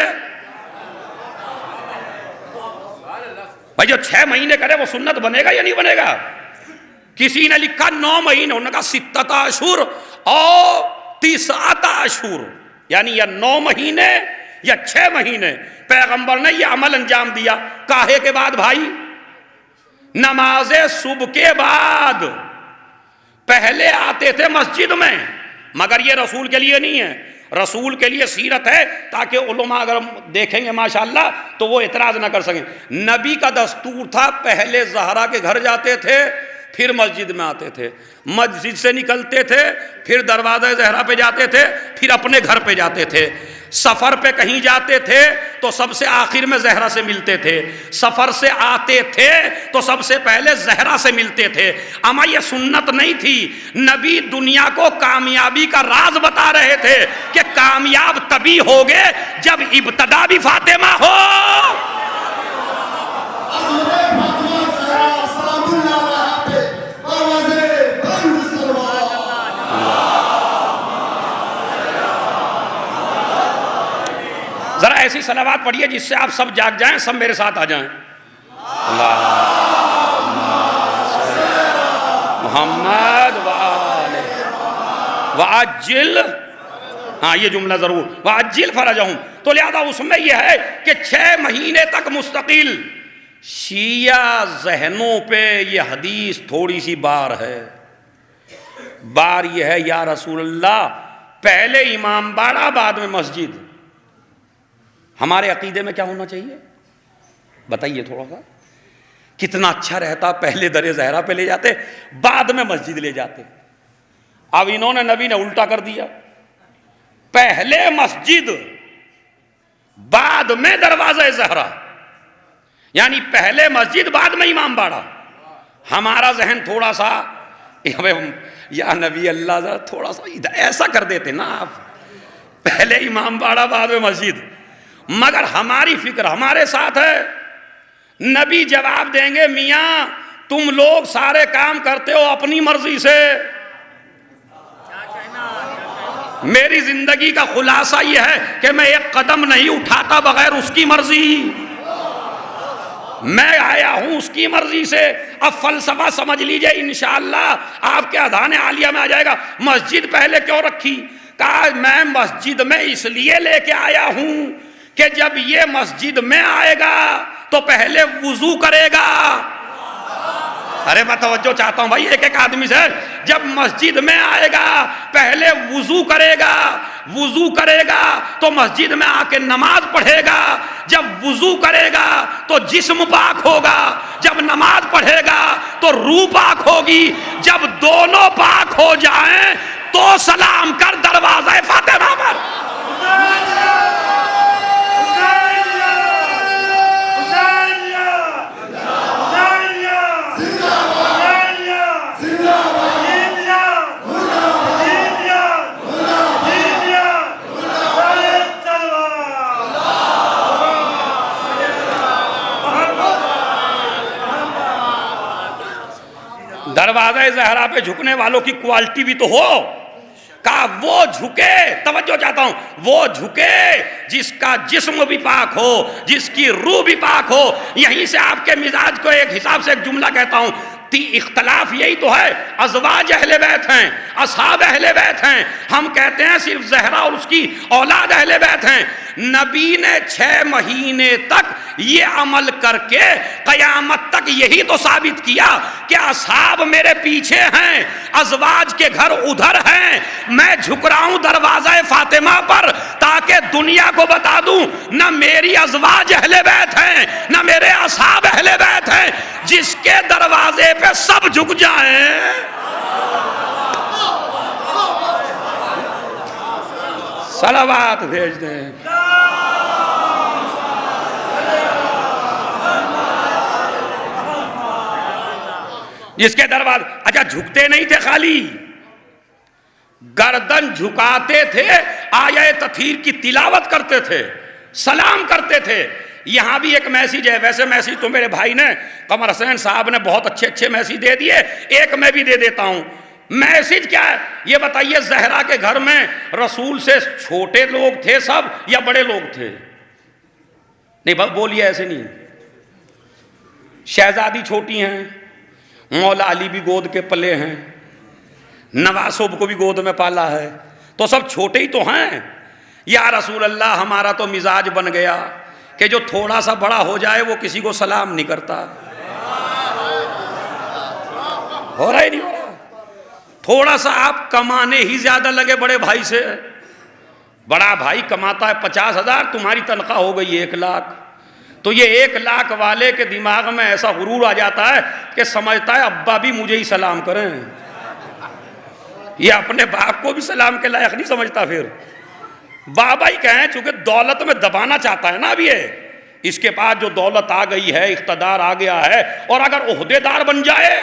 بھائی جو 6 مہینے کرے وہ سنت بنے گا یا نہیں بنے گا؟ کسی نے لکھا 9 مہینے، انہوں نے کہا 6 اشہر اور 9 اشہر، یعنی یا 9 مہینے یا 6 مہینے پیغمبر نے یہ عمل انجام دیا۔ کاہے کے بعد بھائی؟ نماز صبح کے بعد۔ پہلے آتے تھے مسجد میں، مگر یہ رسول کے لیے نہیں ہے، رسول کے لیے سیرت ہے تاکہ علماء اگر دیکھیں گے ماشاءاللہ تو وہ اعتراض نہ کر سکیں۔ نبی کا دستور تھا پہلے زہرا کے گھر جاتے تھے، پھر مسجد میں آتے تھے، مسجد سے نکلتے تھے، پھر دروازہ زہرا پہ جاتے تھے، پھر اپنے گھر پہ جاتے تھے۔ سفر پہ کہیں جاتے تھے تو سب سے آخر میں زہرا سے ملتے تھے، سفر سے آتے تھے تو سب سے پہلے زہرا سے ملتے تھے۔ اما یہ سنت نہیں تھی، نبی دنیا کو کامیابی کا راز بتا رہے تھے کہ کامیاب تبھی ہوگے جب ابتدا بھی فاطمہ ہو۔ ذرا ایسی صلوات پڑھیے جس سے آپ سب جاگ جائیں، سب میرے ساتھ آ جائیں۔ محمد وعجل، ہاں یہ جملہ ضرور، وعجل فرجہم۔ تو لہذا اس میں یہ ہے کہ 6 مہینے تک مستقل۔ شیعہ ذہنوں پہ یہ حدیث تھوڑی سی بار ہے۔ بار یہ ہے یا رسول اللہ پہلے امام باڑہ بعد میں مسجد۔ ہمارے عقیدے میں کیا ہونا چاہیے بتائیے تھوڑا سا؟ کتنا اچھا رہتا پہلے در زہرا پہ لے جاتے، بعد میں مسجد لے جاتے۔ اب انہوں نے نبی نے الٹا کر دیا، پہلے مسجد بعد میں دروازہ زہرا، یعنی پہلے مسجد بعد میں امام باڑہ۔ ہمارا ذہن تھوڑا سا یا نبی اللہ ذرا تھوڑا سا ایسا کر دیتے نا آپ، پہلے امام باڑہ بعد میں مسجد، مگر ہماری فکر ہمارے ساتھ ہے۔ نبی جواب دیں گے میاں تم لوگ سارے کام کرتے ہو اپنی مرضی سے، میری زندگی کا خلاصہ یہ ہے کہ میں ایک قدم نہیں اٹھاتا بغیر اس کی مرضی، میں آیا ہوں اس کی مرضی سے۔ اب فلسفہ سمجھ لیجئے انشاءاللہ آپ کے اذان عالیہ میں آ جائے گا۔ مسجد پہلے کیوں رکھی؟ کہا میں مسجد میں اس لیے لے کے آیا ہوں کہ جب یہ مسجد میں آئے گا تو پہلے وضو کرے گا، ارے میں توجہ چاہتا ہوں بھائی ایک ایک آدمی سے. جب مسجد میں آئے گا پہلے وضو کرے گا تو مسجد میں آ کے نماز پڑھے گا. جب وضو کرے گا تو جسم پاک ہوگا, جب نماز پڑھے گا تو روح پاک ہوگی. جب دونوں پاک ہو جائیں تو سلام کر دروازہ فاطمہ پر. دروازہ زہرا پہ جھکنے والوں کی کوالٹی بھی تو ہو. کہا وہ جھکے, توجہ چاہتا ہوں, وہ جھکے جس کا جسم بھی پاک ہو, جس کی روح بھی پاک ہو. یہیں سے آپ کے مزاج کو ایک حساب سے ایک جملہ کہتا ہوں. اختلاف یہی تو ہے, ازواج اہل بیت ہیں, اصحاب اہل بیت ہیں, ہم کہتے ہیں صرف زہرا اور اس کی اولاد اہل بیت ہیں. نبی نے 6 مہینے تک یہ عمل کر کے قیامت تک یہی تو ثابت کیا کہ اصحاب میرے پیچھے ہیں, ازواج کے گھر ادھر ہیں, میں جھک رہا ہوں دروازہ فاطمہ پر تاکہ دنیا کو بتا دوں نہ میری ازواج اہل بیت ہیں نہ میرے اصحاب اہل بیت ہیں. جس کے دروازے پہ سب جھک جائیں صلوات بھیج دیں. جس کے دروازے, اچھا جھکتے نہیں تھے, خالی گردن جھکاتے تھے, آیہ تطہیر کی تلاوت کرتے تھے, سلام کرتے تھے. یہاں بھی ایک میسیج ہے, ویسے میسیج تو میرے بھائی نے قمر حسین صاحب نے بہت اچھے میسیج دے دیے, ایک میں بھی دے دیتا ہوں. میسیج کیا ہے یہ بتائیے, زہرا کے گھر میں رسول سے چھوٹے لوگ تھے سب یا بڑے لوگ تھے؟ نہیں بولیے, ایسے نہیں. شہزادی چھوٹی ہیں, مولا علی بھی گود کے پلے ہیں, نواسب کو بھی گود میں پالا ہے, تو سب چھوٹے ہی تو ہیں. یا رسول اللہ ہمارا تو مزاج بن گیا کہ جو تھوڑا سا بڑا ہو جائے وہ کسی کو سلام نہیں کرتا. ہو رہا ہی نہیں ہو رہا. تھوڑا سا آپ کمانے ہی زیادہ لگے بڑے بھائی سے. بڑا بھائی کماتا ہے 50,000, تمہاری تنخواہ ہو گئی 1 لاکھ, تو یہ 1 لاکھ والے کے دماغ میں ایسا غرور آ جاتا ہے کہ سمجھتا ہے ابا بھی مجھے ہی سلام کریں. یہ اپنے باپ کو بھی سلام کے لائق نہیں سمجھتا. پھر بابا ہی کہیں, چونکہ دولت میں دبانا چاہتا ہے نا. اب یہ اس کے پاس جو دولت آ گئی ہے, اقتدار آ گیا ہے, اور اگر عہدے دار بن جائے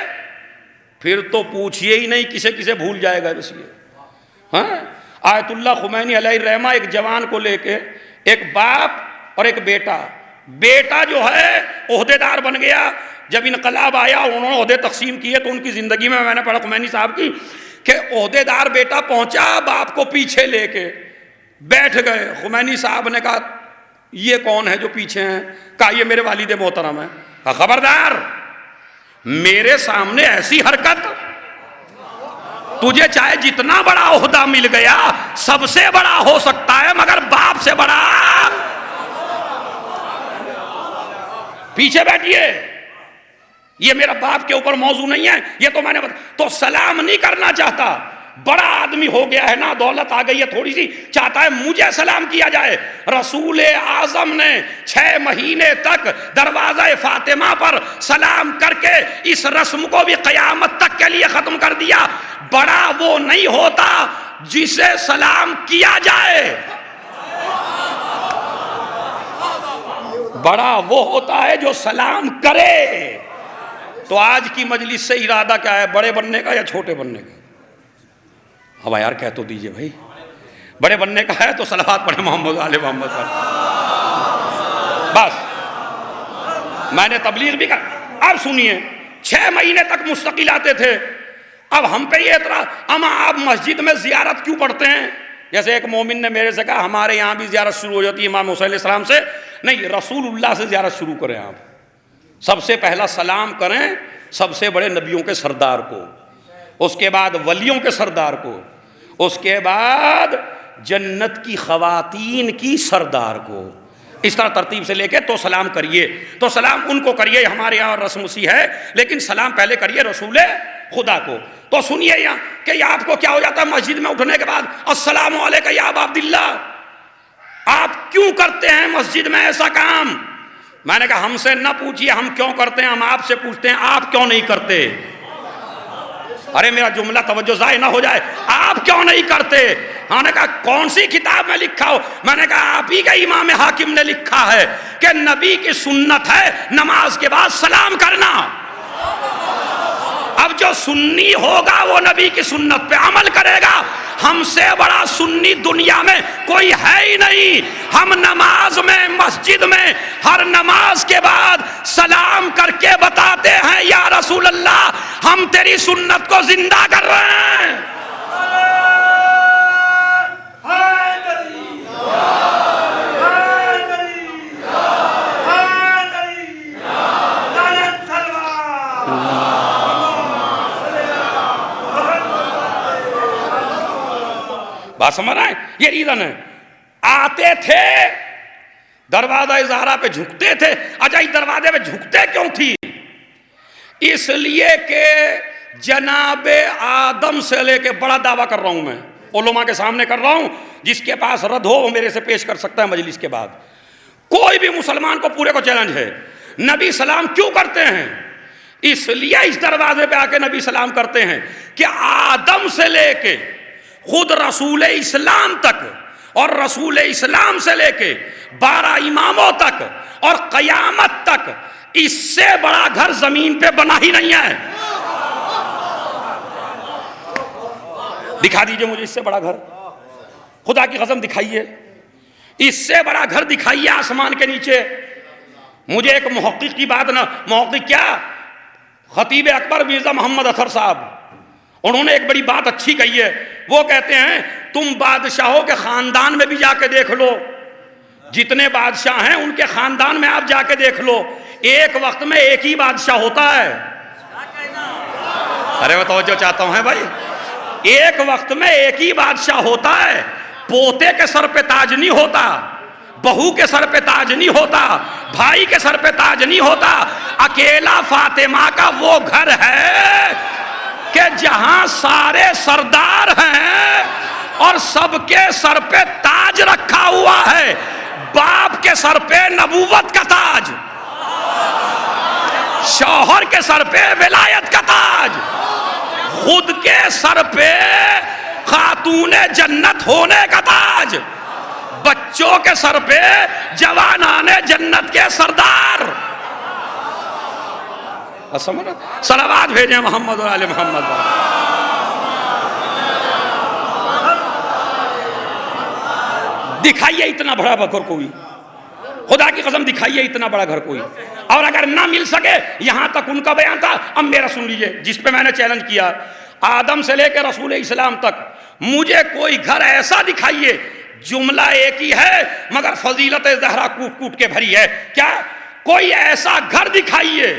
پھر تو پوچھئے ہی نہیں, کسے بھول جائے گا. بس یہ آیت اللہ خمینی علیہ الرحمہ ایک جوان کو لے کے, ایک باپ اور ایک بیٹا جو ہے عہدے دار بن گیا. جب انقلاب آیا انہوں نے عہدے تقسیم کیے تو ان کی زندگی میں نے پڑھا خمینی صاحب کی کہ عہدے دار بیٹا پہنچا, باپ کو پیچھے لے کے بیٹھ گئے. خمینی صاحب نے کہا یہ کون ہے جو پیچھے ہیں؟ کہا یہ میرے والد محترم ہیں. کہا خبردار, میرے سامنے ایسی حرکت, تجھے چاہے جتنا بڑا عہدہ مل گیا سب سے بڑا ہو سکتا ہے مگر باپ سے بڑا. پیچھے بیٹھیے, یہ میرا باپ کے اوپر موضوع نہیں ہے, یہ تو میں نے تو سلام نہیں کرنا چاہتا. بڑا آدمی ہو گیا ہے نا, دولت آ گئی ہے تھوڑی سی, چاہتا ہے مجھے سلام کیا جائے. رسول اعظم نے 6 مہینے تک دروازہ فاطمہ پر سلام کر کے اس رسم کو بھی قیامت تک کے لیے ختم کر دیا. بڑا وہ نہیں ہوتا جسے سلام کیا جائے, بڑا وہ ہوتا ہے جو سلام کرے. تو آج کی مجلس سے ارادہ کیا ہے, بڑے بننے کا یا چھوٹے بننے کا؟ اب یار کہہ تو دیجئے بھائی, بڑے بننے کا ہے تو صلوات پڑھے محمد علیہ محمد پر. بس میں نے تبلیغ بھی کر. اب سنیے, 6 مہینے تک مستقل آتے تھے. اب ہم پہ یہ اعتراض, اما آپ مسجد میں زیارت کیوں پڑھتے ہیں؟ جیسے ایک مومن نے میرے سے کہا ہمارے یہاں بھی زیارت شروع ہو جاتی ہے امام حسین علیہ السلام سے. نہیں, رسول اللہ سے زیارت شروع کریں. آپ سب سے پہلا سلام کریں سب سے بڑے نبیوں کے سردار کو, اس کے بعد ولیوں کے سردار کو, اس کے بعد جنت کی خواتین کی سردار کو, اس طرح ترتیب سے لے کے تو سلام کریے، تو سلام ان کو کریے، ہمارے یہاں رسم اسی ہے، لیکن سلام پہلے کریے رسول خدا کو۔ تو سنیے یہاں کہ یہ آپ کو کیا ہو جاتا ہے مسجد میں اٹھنے کے بعد، السلام علیکم یا ابا عبداللہ، آپ کیوں کرتے ہیں مسجد میں ایسا کام؟ میں نے کہا ہم سے نہ پوچھئے ہم کیوں کرتے ہیں، ہم آپ سے پوچھتے ہیں آپ کیوں نہیں کرتے۔ ارے میرا جملہ توجہ ضائع نہ ہو جائے، آپ کیوں نہیں کرتے؟ میں نے کہا کون سی کتاب میں لکھا ہو؟ میں نے کہا آپ ہی کا امام حاکم نے لکھا ہے کہ نبی کی سنت ہے نماز کے بعد سلام کرنا۔ اب جو سنی ہوگا وہ نبی کی سنت پہ عمل کرے گا، ہم سے بڑا سنی دنیا میں کوئی ہے ہی نہیں۔ ہم نماز میں مسجد میں ہر نماز کے بعد سلام کر کے بتاتے ہیں یا رسول اللہ ہم تیری سنت کو زندہ کر رہے ہیں۔ بات سمجھ رہے ہیں؟ یہ ریزن ہے۔ آتے تھے دروازہ زہرا پہ جھکتے تھے۔ اچھا اس دروازے پہ جھکتے کیوں تھی؟ اس لیے کہ جناب آدم سے لے کے بڑا دعویٰ کر رہا ہوں میں، علماء کے سامنے کر رہا ہوں، جس کے پاس رد ہو وہ میرے سے پیش کر سکتا ہے مجلس کے بعد۔ کوئی بھی مسلمان کو پورے کو چیلنج ہے، نبی سلام کیوں کرتے ہیں؟ اس لیے اس دروازے پہ آ کے نبی سلام کرتے ہیں کہ آدم سے لے کے خود رسول اسلام تک اور رسول اسلام سے لے کے 12 اماموں تک اور قیامت تک اس سے بڑا گھر زمین پہ بنا ہی نہیں ہے۔ دکھا دیجئے مجھے اس سے بڑا گھر، خدا کی قسم دکھائیے، اس سے بڑا گھر دکھائیے آسمان کے نیچے۔ مجھے ایک محقق کی بات نہ، محقق کیا، خطیب اکبر مرزا محمد اطہر صاحب، انہوں نے ایک بڑی بات اچھی کہی ہے۔ وہ کہتے ہیں تم بادشاہوں کے خاندان میں بھی جا کے دیکھ لو، جتنے بادشاہ ہیں ان کے خاندان میں آپ جا کے دیکھ لو، ایک وقت میں ایک ہی بادشاہ ہوتا ہے۔ ارے وہ توجہ چاہتا ہوں بھائی، ایک وقت میں ایک ہی بادشاہ ہوتا ہے، پوتے کے سر پہ تاج نہیں ہوتا، بہو کے سر پہ تاج نہیں ہوتا، بھائی کے سر پہ تاج نہیں ہوتا۔ اکیلا فاطمہ کا وہ گھر ہے کہ جہاں سارے سردار ہیں اور سب کے سر پہ تاج رکھا ہوا ہے۔ باپ کے سر پہ نبوت کا تاج، شوہر کے سر پہ ولایت کا تاج، خود کے سر پہ خاتون جنت ہونے کا تاج، بچوں کے سر پہ جوانان جنت کے سردار۔ صلوات بھیجیں محمد اور آل محمد۔ دکھائیے اتنا بڑا گھر کوئی، خدا کی قسم دکھائیے اتنا بڑا گھر کوئی۔ اور اگر نہ مل سکے، یہاں تک ان کا بیان تھا، اب میرا سن لیجئے جس پہ میں نے چیلنج کیا، آدم سے لے کے رسول اسلام تک مجھے کوئی گھر ایسا دکھائیے، جملہ ایک ہی ہے مگر فضیلت زہرا کوٹ کوٹ کے بھری ہے۔ کیا کوئی ایسا گھر دکھائیے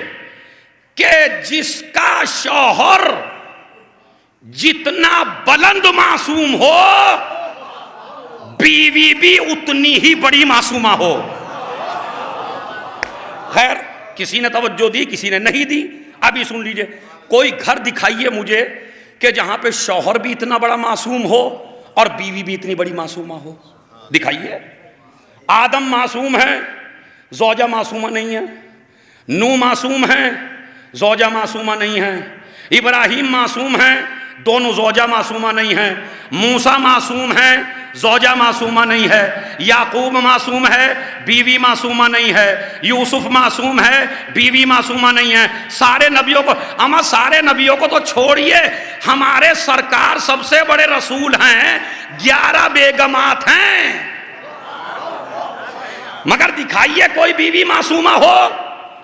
کہ جس کا شوہر جتنا بلند معصوم ہو بیوی بھی اتنی ہی بڑی معصومہ ہو۔ خیر کسی نے توجہ دی کسی نے نہیں دی، ابھی سن لیجئے، کوئی گھر دکھائیے مجھے کہ جہاں پہ شوہر بھی اتنا بڑا معصوم ہو اور بیوی بھی اتنی بڑی معصومہ ہو، دکھائیے۔ آدم معصوم ہے، زوجہ معصومہ نہیں ہے، نوح معصوم ہے، زوجہ معصومہ نہیں ہے، ابراہیم معصوم ہے، دونوں زوجہ معصومہ نہیں ہیں، موسیٰ معصوم ہے، زوجہ معصومہ نہیں ہے، یعقوب معصوم ہے، بیوی معصومہ نہیں ہے، یوسف معصوم ہے، بیوی معصومہ نہیں ہے۔ سارے نبیوں کو، اما سارے نبیوں کو تو چھوڑیے، ہمارے سرکار سب سے بڑے رسول ہیں، 11 بیگمات ہیں، مگر دکھائیے کوئی بیوی معصومہ ہو۔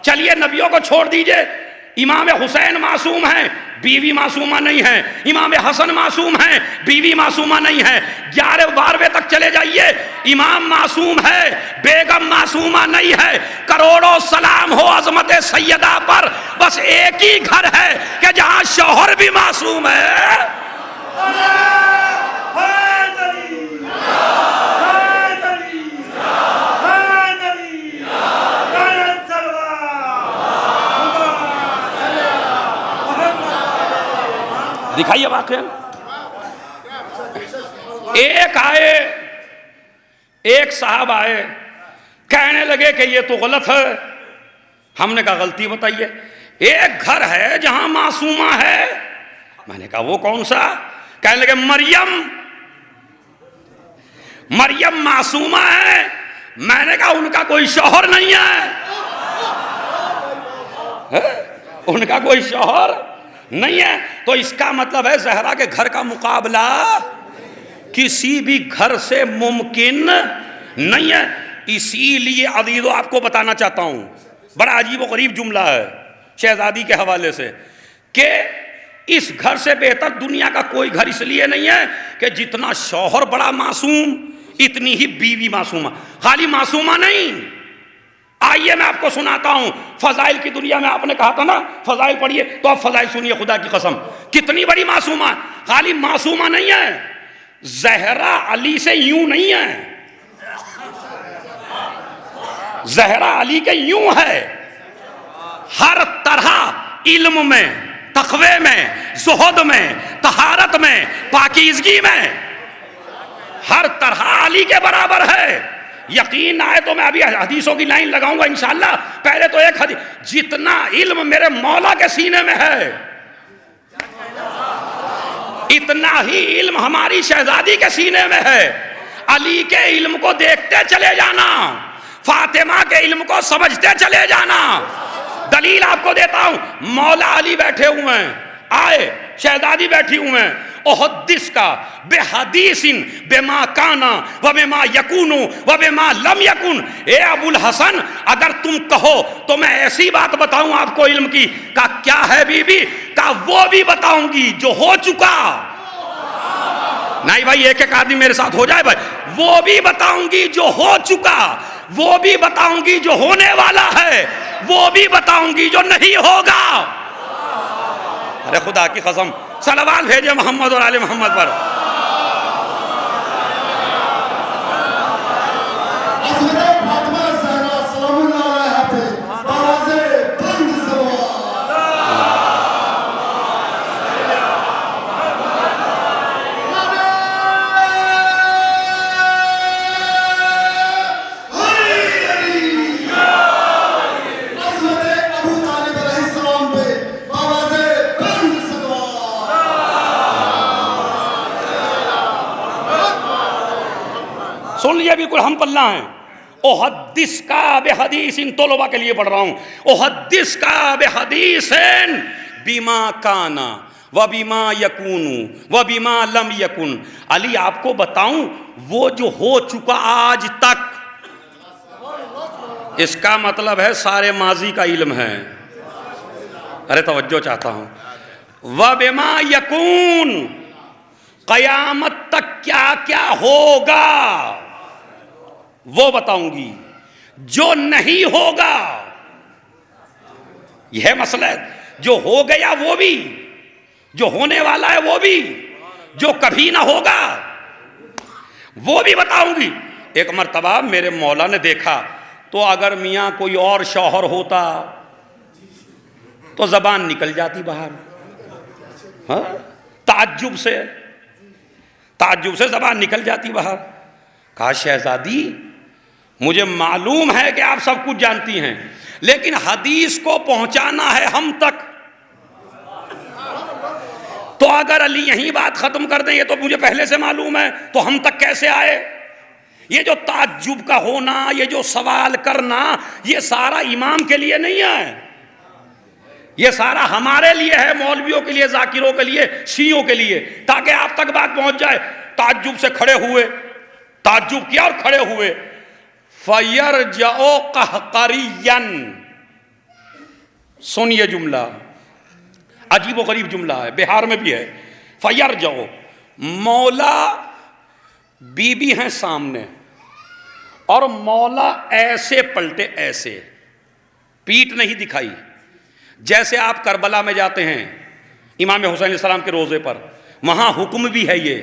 چلیے نبیوں کو چھوڑ دیجئے، امام حسین معصوم ہیں، بیوی معصومہ نہیں ہے، امام حسن معصوم ہیں، بیوی معصومہ نہیں ہے، 11 تک چلے جائیے، امام معصوم ہے، بیگم معصومہ نہیں ہے۔ کروڑوں سلام ہو عظمت سیدہ پر، بس ایک ہی گھر ہے کہ جہاں شوہر بھی معصوم ہے۔ دکھائیے واقعہ. ایک صاحب آئے, کہنے لگے کہ یہ تو غلط ہے. ہم نے کہا غلطی بتائیے. ایک گھر ہے جہاں معصومہ ہے. میں نے کہا وہ کون سا؟ کہنے لگے مریم معصومہ ہے. میں نے کہا ان کا کوئی شوہر نہیں ہے, ان کا کوئی شوہر نہیں ہے. تو اس کا مطلب ہے زہرا کے گھر کا مقابلہ کسی بھی گھر سے ممکن نہیں ہے. اسی لیے عزیزو آپ کو بتانا چاہتا ہوں, بڑا عجیب و غریب جملہ ہے شہزادی کے حوالے سے, کہ اس گھر سے بہتر دنیا کا کوئی گھر اس لیے نہیں ہے کہ جتنا شوہر بڑا معصوم اتنی ہی بیوی معصومہ. خالی معصومہ نہیں, آئیے میں آپ کو سناتا ہوں فضائل کی دنیا میں. آپ نے کہا تھا نا فضائل پڑھیے, تو آپ فضائل سنیے. خدا کی قسم کتنی بڑی معصومہ. خالی معصومہ نہیں ہے, زہرا علی سے یوں نہیں ہے. زہرا علی کے یوں ہے, ہر طرح علم میں, تقوی میں, زہد میں, طہارت میں, پاکیزگی میں, ہر طرح علی کے برابر ہے. یقین آئے تو میں ابھی حدیثوں کی لائن لگاؤں گا انشاءاللہ. پہلے تو ایک حدیث, جتنا علم میرے مولا کے سینے میں ہے اتنا ہی علم ہماری شہزادی کے سینے میں ہے. علی کے علم کو دیکھتے چلے جانا, فاطمہ کے علم کو سمجھتے چلے جانا. دلیل آپ کو دیتا ہوں, مولا علی بیٹھے ہوئے ہیں, آئے شہزادی بیٹھی ہوئے ہیں. احدث کا بے حدیث بما کانا و بما یکون و بما لم یکن. اے ابو الحسن اگر تم کہو تو میں ایسی بات بتاؤں آپ کو علم کی. کہا کیا ہے بی بی؟ کہا وہ بھی بتاؤں گی جو ہو چکا. نہیں بھائی ایک ایک آدمی میرے ساتھ ہو جائے بھائی. وہ بھی بتاؤں گی جو ہو چکا, وہ بھی بتاؤں گی جو ہونے والا ہے, وہ بھی بتاؤں گی جو نہیں ہوگا. ارے خدا کی قسم صلوات بھیجے محمد اور آل محمد پر. حضرت فاطمہ زہرا سلام اللہ علیہا پہ بآوازِ بلند سن لیے بالکل ہم پلہ ہیں. احدث کا بے حدیث, ان طلبہ کے لیے پڑھ رہا ہوں. احدث کا بے حدیث بما کانا و بما یکون و بما لم یکن. علی آپ کو بتاؤں وہ جو ہو چکا آج تک, اس کا مطلب ہے سارے ماضی کا علم ہے. ارے توجہ چاہتا ہوں. و بما یکون, قیامت تک کیا کیا ہوگا وہ بتاؤں گی. جو نہیں ہوگا, یہ مسئلہ ہے. جو ہو گیا وہ بھی, جو ہونے والا ہے وہ بھی, جو کبھی نہ ہوگا وہ بھی بتاؤں گی. ایک مرتبہ میرے مولا نے دیکھا تو اگر میاں کوئی اور شوہر ہوتا تو زبان نکل جاتی باہر. ہاں تعجب سے زبان نکل جاتی باہر. کہا شہزادی مجھے معلوم ہے کہ آپ سب کچھ جانتی ہیں, لیکن حدیث کو پہنچانا ہے ہم تک. تو اگر علی یہی بات ختم کر دیں, یہ تو مجھے پہلے سے معلوم ہے, تو ہم تک کیسے آئے؟ یہ جو تعجب کا ہونا, یہ جو سوال کرنا, یہ سارا امام کے لیے نہیں ہے, یہ سارا ہمارے لیے ہے, مولویوں کے لیے, ذاکروں کے لیے, شیعوں کے لیے, تاکہ آپ تک بات پہنچ جائے. تعجب سے کھڑے ہوئے, تعجب کیا اور کھڑے ہوئے. فَيَرْجَعُ قَحْقَرِيًّا, سنیے جملہ عجیب و غریب جملہ ہے, بہار میں بھی ہے. فَيَرْجَعُ, مولا بی بی ہیں سامنے, اور مولا ایسے پلٹے, ایسے پیٹ نہیں دکھائی. جیسے آپ کربلا میں جاتے ہیں امام حسین علیہ السلام کے روزے پر, وہاں حکم بھی ہے یہ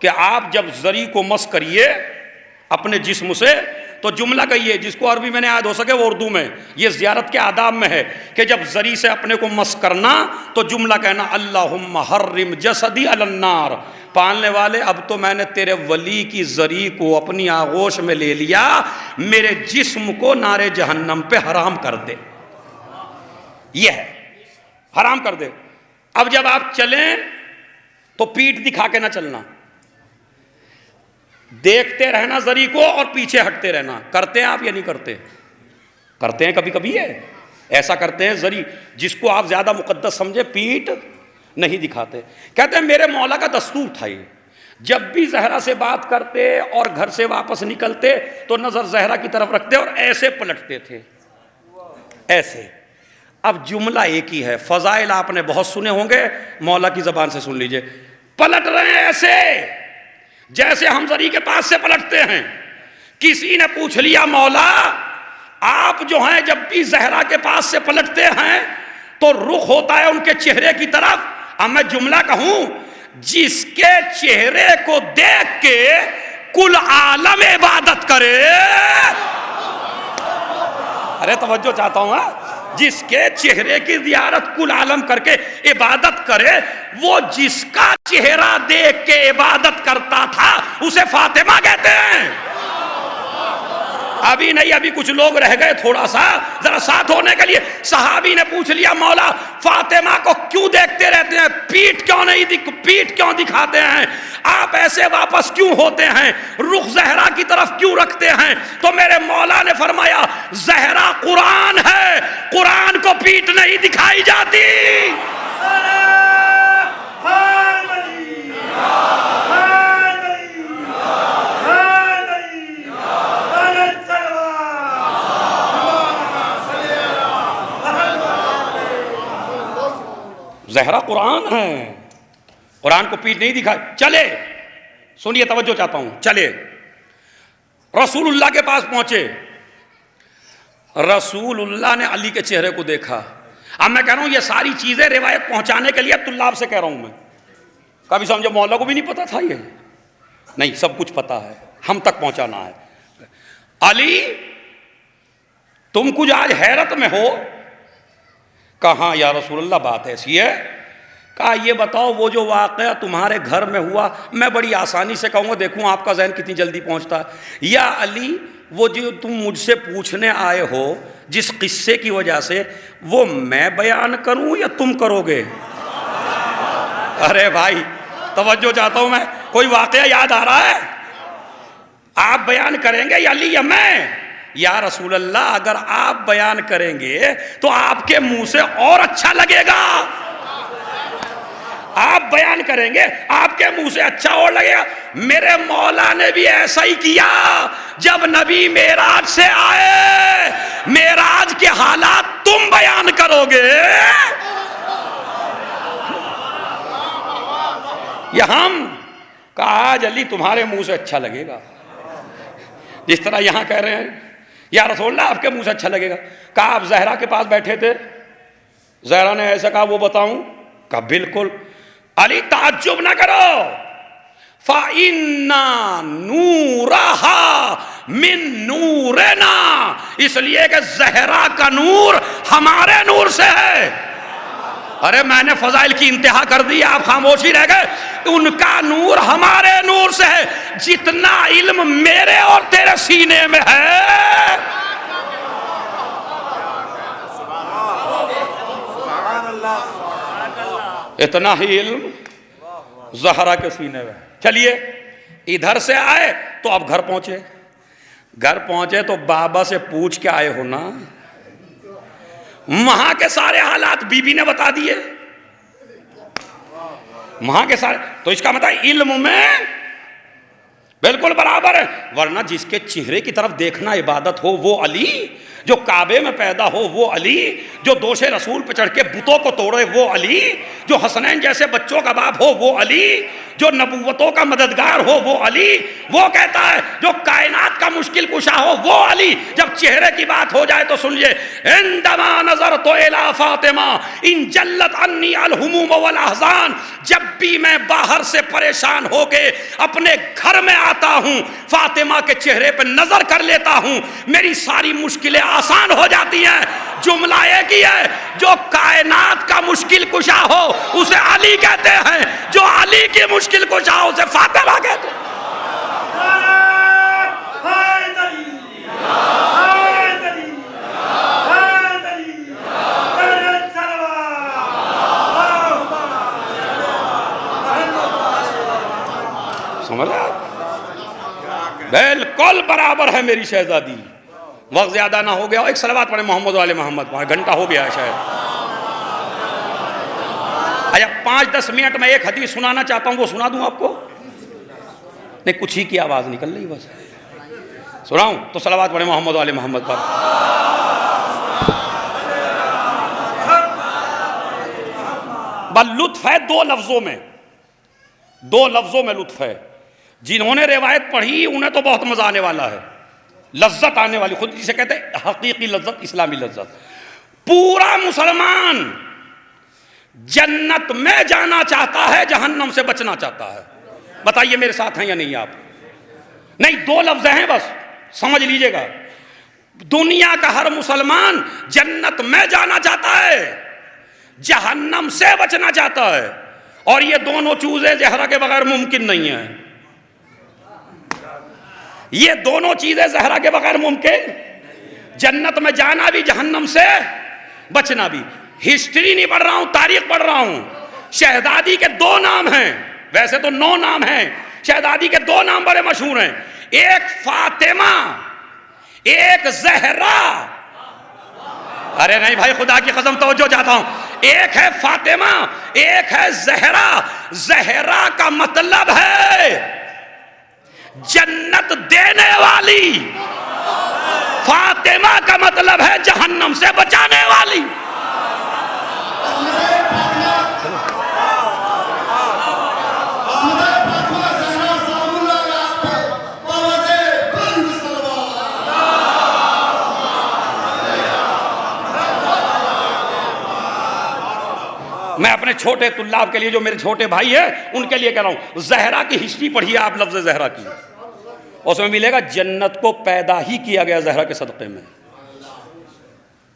کہ آپ جب زری کو مس کریے اپنے جسم سے تو جملہ کہیے جس کو عربی میں نے یاد ہو سکے وہ اردو میں. یہ زیارت کے آداب میں ہے کہ جب زری سے اپنے کو مس کرنا تو جملہ کہنا اللہم حرم جسدی علی النار. پالنے والے اب تو میں نے تیرے ولی کی زری کو اپنی آغوش میں لے لیا، میرے جسم کو نار جہنم پہ حرام کر دے. یہ ہے حرام کر دے. اب جب آپ چلیں تو پیٹھ دکھا کے نہ چلنا، دیکھتے رہنا زری کو اور پیچھے ہٹتے رہنا. کرتے ہیں آپ یا نہیں کرتے؟ کرتے ہیں کبھی کبھی. ہے ایسا کرتے ہیں زری جس کو آپ زیادہ مقدس سمجھے پیٹھ نہیں دکھاتے. کہتے ہیں میرے مولا کا دستور تھا یہ، جب بھی زہرا سے بات کرتے اور گھر سے واپس نکلتے تو نظر زہرا کی طرف رکھتے اور ایسے پلٹتے تھے، ایسے. اب جملہ ایک ہی ہے، فضائل آپ نے بہت سنے ہوں گے، مولا کی زبان سے سن لیجئے. پلٹ رہے ہیں ایسے جیسے ہم زری کے پاس سے پلٹتے ہیں. کسی نے پوچھ لیا مولا آپ جو ہیں جب بھی زہرا کے پاس سے پلٹتے ہیں تو رخ ہوتا ہے ان کے چہرے کی طرف. اب میں جملہ کہوں، جس کے چہرے کو دیکھ کے کل عالم عبادت کرے. ارے توجہ چاہتا ہوں. جس کے چہرے کی زیارت کل عالم کر کے عبادت کرے، وہ جس کا چہرہ دیکھ کے عبادت کرتا تھا اسے فاطمہ کہتے ہیں. ابھی نہیں، ابھی کچھ لوگ رہ گئے تھوڑا سا ذرا ساتھ ہونے کے لیے. صحابی نے پوچھ لیا مولا فاطمہ کو کیوں دیکھتے رہتے ہیں، پیٹھ کیوں دکھاتے ہیں، آپ ایسے واپس کیوں ہوتے ہیں، رخ زہرا کی طرف کیوں رکھتے ہیں؟ تو میرے مولا نے فرمایا زہرا قرآن ہے، قرآن کو پیٹھ نہیں دکھائی جاتی. زہرا قرآن ہے، قرآن کو پیٹھ نہیں دکھا. چلے سنیے، توجہ چاہتا ہوں. چلے رسول اللہ کے پاس پہنچے. رسول اللہ نے علی کے چہرے کو دیکھا. اب میں کہہ رہا ہوں یہ ساری چیزیں روایت پہنچانے کے لیے طلاب سے کہہ رہا ہوں میں. کبھی سمجھو مولا کو بھی نہیں پتا تھا یہ؟ نہیں، سب کچھ پتا ہے، ہم تک پہنچانا ہے. علی تم کچھ آج حیرت میں ہو؟ کہاں یا رسول اللہ بات ایسی ہے. کہا یہ بتاؤ وہ جو واقعہ تمہارے گھر میں ہوا، میں بڑی آسانی سے کہوں گا، دیکھوں آپ کا ذہن کتنی جلدی پہنچتا ہے. یا علی وہ جو تم مجھ سے پوچھنے آئے ہو جس قصے کی وجہ سے، وہ میں بیان کروں یا تم کرو گے؟ ارے بھائی توجہ چاہتا ہوں میں. کوئی واقعہ یاد آ رہا ہے؟ آپ بیان کریں گے یا علی یا میں؟ یا رسول اللہ اگر آپ بیان کریں گے تو آپ کے منہ سے اور اچھا لگے گا. آپ بیان کریں گے آپ کے منہ سے اچھا اور لگے گا. میرے مولا نے بھی ایسا ہی کیا. جب نبی معراج سے آئے، معراج کے حالات تم بیان کرو گے یا ہم؟ کہا آج علی تمہارے منہ سے اچھا لگے گا، جس طرح یہاں کہہ رہے ہیں یا رسول اللہ آپ کے منہ سے اچھا لگے گا. کہا آپ زہرا کے پاس بیٹھے تھے، زہرا نے ایسا کہا وہ بتاؤں؟ کہا بالکل. علی تعجب نہ کرو، فَإِنَّا نُورَهَا مِن نُورِنَا، اس لیے کہ زہرا کا نور ہمارے نور سے ہے. ارے میں نے فضائل کی انتہا کر دی، آپ خاموشی رہ گئے. ان کا نور ہمارے نور سے ہے. جتنا علم میرے اور تیرے سینے میں ہے، اتنا ہی علم زہرا کے سینے میں. چلیے ادھر سے آئے تو اب گھر پہنچے. گھر پہنچے تو بابا سے پوچھ کے آئے ہو نا، وہاں کے سارے حالات بی بی نے بتا دیے، وہاں کے سارے. تو اس کا مطلب علم میں بالکل برابر ہے. ورنہ جس کے چہرے کی طرف دیکھنا عبادت ہو وہ علی، جو کعبے میں پیدا ہو وہ علی، جو دوش رسول پہ چڑھ کے بتوں کو توڑے وہ علی، جو حسنین جیسے بچوں کا باپ ہو وہ علی، جو نبوتوں کا مددگار ہو وہ علی، وہ کہتا ہے جو کائنات کا مشکل کشا ہو وہ علی۔ جب چہرے کی بات ہو جائے تو سنیے، عندما نظرت الی فاطمہ ان جلت عنی الہموم والاحزان، جب بھی میں باہر سے پریشان ہو کے اپنے گھر میں آتا ہوں، فاطمہ کے چہرے پہ نظر کر لیتا ہوں، میری ساری مشکلیں آسان ہو جاتی ہیں۔ جملہ ایک ہی ہے، جو کائنات کا مشکل کشا ہو اسے علی کہتے ہیں، جو علی کی مشکل کشا ہو اسے فاطمہ کہتے ہیں۔ سمجھا؟ بالکل برابر ہے میری شہزادی۔ وقت زیادہ نہ ہو گیا، ایک صلوات پڑھیں محمد والے محمد، گھنٹہ ہو گیا ہے شاید۔ اچھا 5-10 منٹ میں ایک حدیث سنانا چاہتا ہوں، وہ سنا دوں آپ کو؟ نہیں، کچھ ہی کی آواز نکل رہی بس، سناؤں تو صلوات پڑھیں محمد والے محمد پر۔ بس لطف ہے دو لفظوں میں لطف ہے۔ جنہوں نے روایت پڑھی انہیں تو بہت مزہ آنے والا ہے، لذت آنے والی، خود جسے کہتے ہیں حقیقی لذت، اسلامی لذت۔ پورا مسلمان جنت میں جانا چاہتا ہے، جہنم سے بچنا چاہتا ہے۔ بتائیے میرے ساتھ ہیں یا نہیں آپ؟ نہیں، دو لفظ ہیں بس، سمجھ لیجئے گا۔ دنیا کا ہر مسلمان جنت میں جانا چاہتا ہے، جہنم سے بچنا چاہتا ہے، اور یہ دونوں چیزیں زہرا کے بغیر ممکن نہیں ہیں۔ یہ دونوں چیزیں زہرا کے بغیر ممکن، جنت میں جانا بھی، جہنم سے بچنا بھی۔ ہسٹری نہیں پڑھ رہا ہوں، تاریخ پڑھ رہا ہوں۔ شہزادی کے 2 نام ہیں، ویسے تو 9 نام ہیں، شہزادی کے 2 نام بڑے مشہور ہیں، ایک فاطمہ، ایک زہرا۔ ارے نہیں بھائی، خدا کی قسم توجہ چاہتا ہوں، ایک ہے فاطمہ، ایک ہے زہرا۔ زہرا کا مطلب ہے جنت دینے والی، فاطمہ کا مطلب ہے جہنم سے بچانے والی۔ میں اپنے چھوٹے طلاب کے لیے، جو میرے چھوٹے بھائی ہیں ان کے لیے کہہ رہا ہوں، زہرا کی ہسٹری پڑھیے آپ، لفظ زہرا کی، اس میں ملے گا جنت کو پیدا ہی کیا گیا زہرا کے صدقے میں۔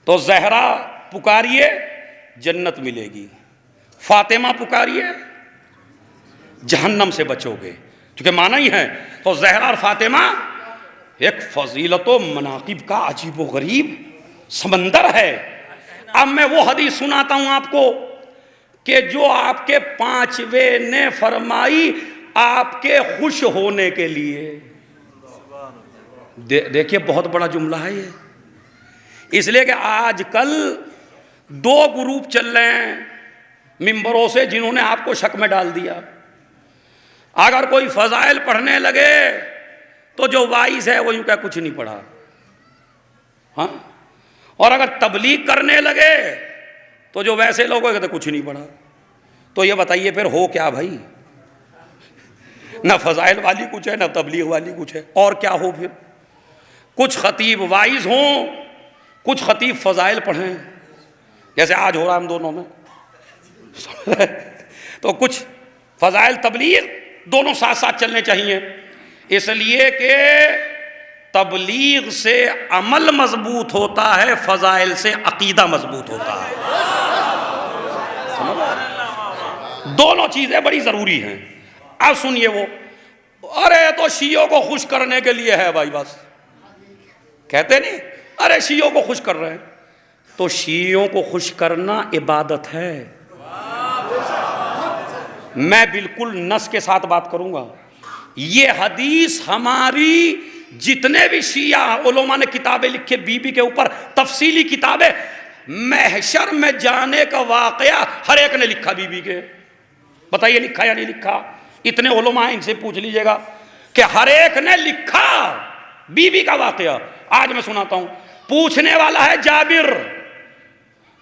تو زہرا پکاریے جنت ملے گی، فاطمہ پکاریے جہنم سے بچو گے، کیونکہ معنی ہی ہے۔ تو زہرا اور فاطمہ ایک فضیلت و مناقب کا عجیب و غریب سمندر ہے۔ اب میں وہ حدیث سناتا ہوں آپ کو کہ جو آپ کے 5ویں نے فرمائی آپ کے خوش ہونے کے لیے۔ دیکھیے بہت بڑا جملہ ہے یہ، اس لیے کہ آج کل 2 گروپ چل رہے ہیں ممبروں سے جنہوں نے آپ کو شک میں ڈال دیا۔ اگر کوئی فضائل پڑھنے لگے تو جو وائز ہے وہ یوں کہ کچھ نہیں پڑھا، ہاں، اور اگر تبلیغ کرنے لگے تو جو ویسے لوگ کہتے کچھ نہیں پڑھا۔ تو یہ بتائیے پھر ہو کیا بھائی؟ نہ فضائل والی کچھ ہے، نہ تبلیغ والی کچھ ہے، اور کیا ہو پھر؟ کچھ خطیب وائز ہوں، کچھ خطیب فضائل پڑھیں، جیسے آج ہو رہا ہم دونوں میں، تو کچھ فضائل تبلیغ دونوں ساتھ ساتھ چلنے چاہیے، اس لیے کہ تبلیغ سے عمل مضبوط ہوتا ہے، فضائل سے عقیدہ مضبوط ہوتا ہے۔ دونوں چیزیں بڑی ضروری ہیں۔ اب سنیے، وہ ارے تو شیعوں کو خوش کرنے کے لیے ہے بھائی، بس کہتے نہیں، ارے شیعوں کو خوش کر رہے ہیں، تو شیعوں کو خوش کرنا عبادت ہے۔ میں بالکل نص کے ساتھ بات کروں گا، یہ حدیث ہماری جتنے بھی شیعہ علماء نے کتابیں لکھے بی بی کے اوپر، تفصیلی کتابیں، محشر میں جانے کا واقعہ ہر ایک نے لکھا بی بی کے، بتائیے لکھا یا نہیں لکھا؟ اتنے علماء ہیں، ان سے پوچھ لیجئے گا کہ ہر ایک نے لکھا بی بی کا واقعہ۔ آج میں سناتا ہوں، پوچھنے والا ہے جابر،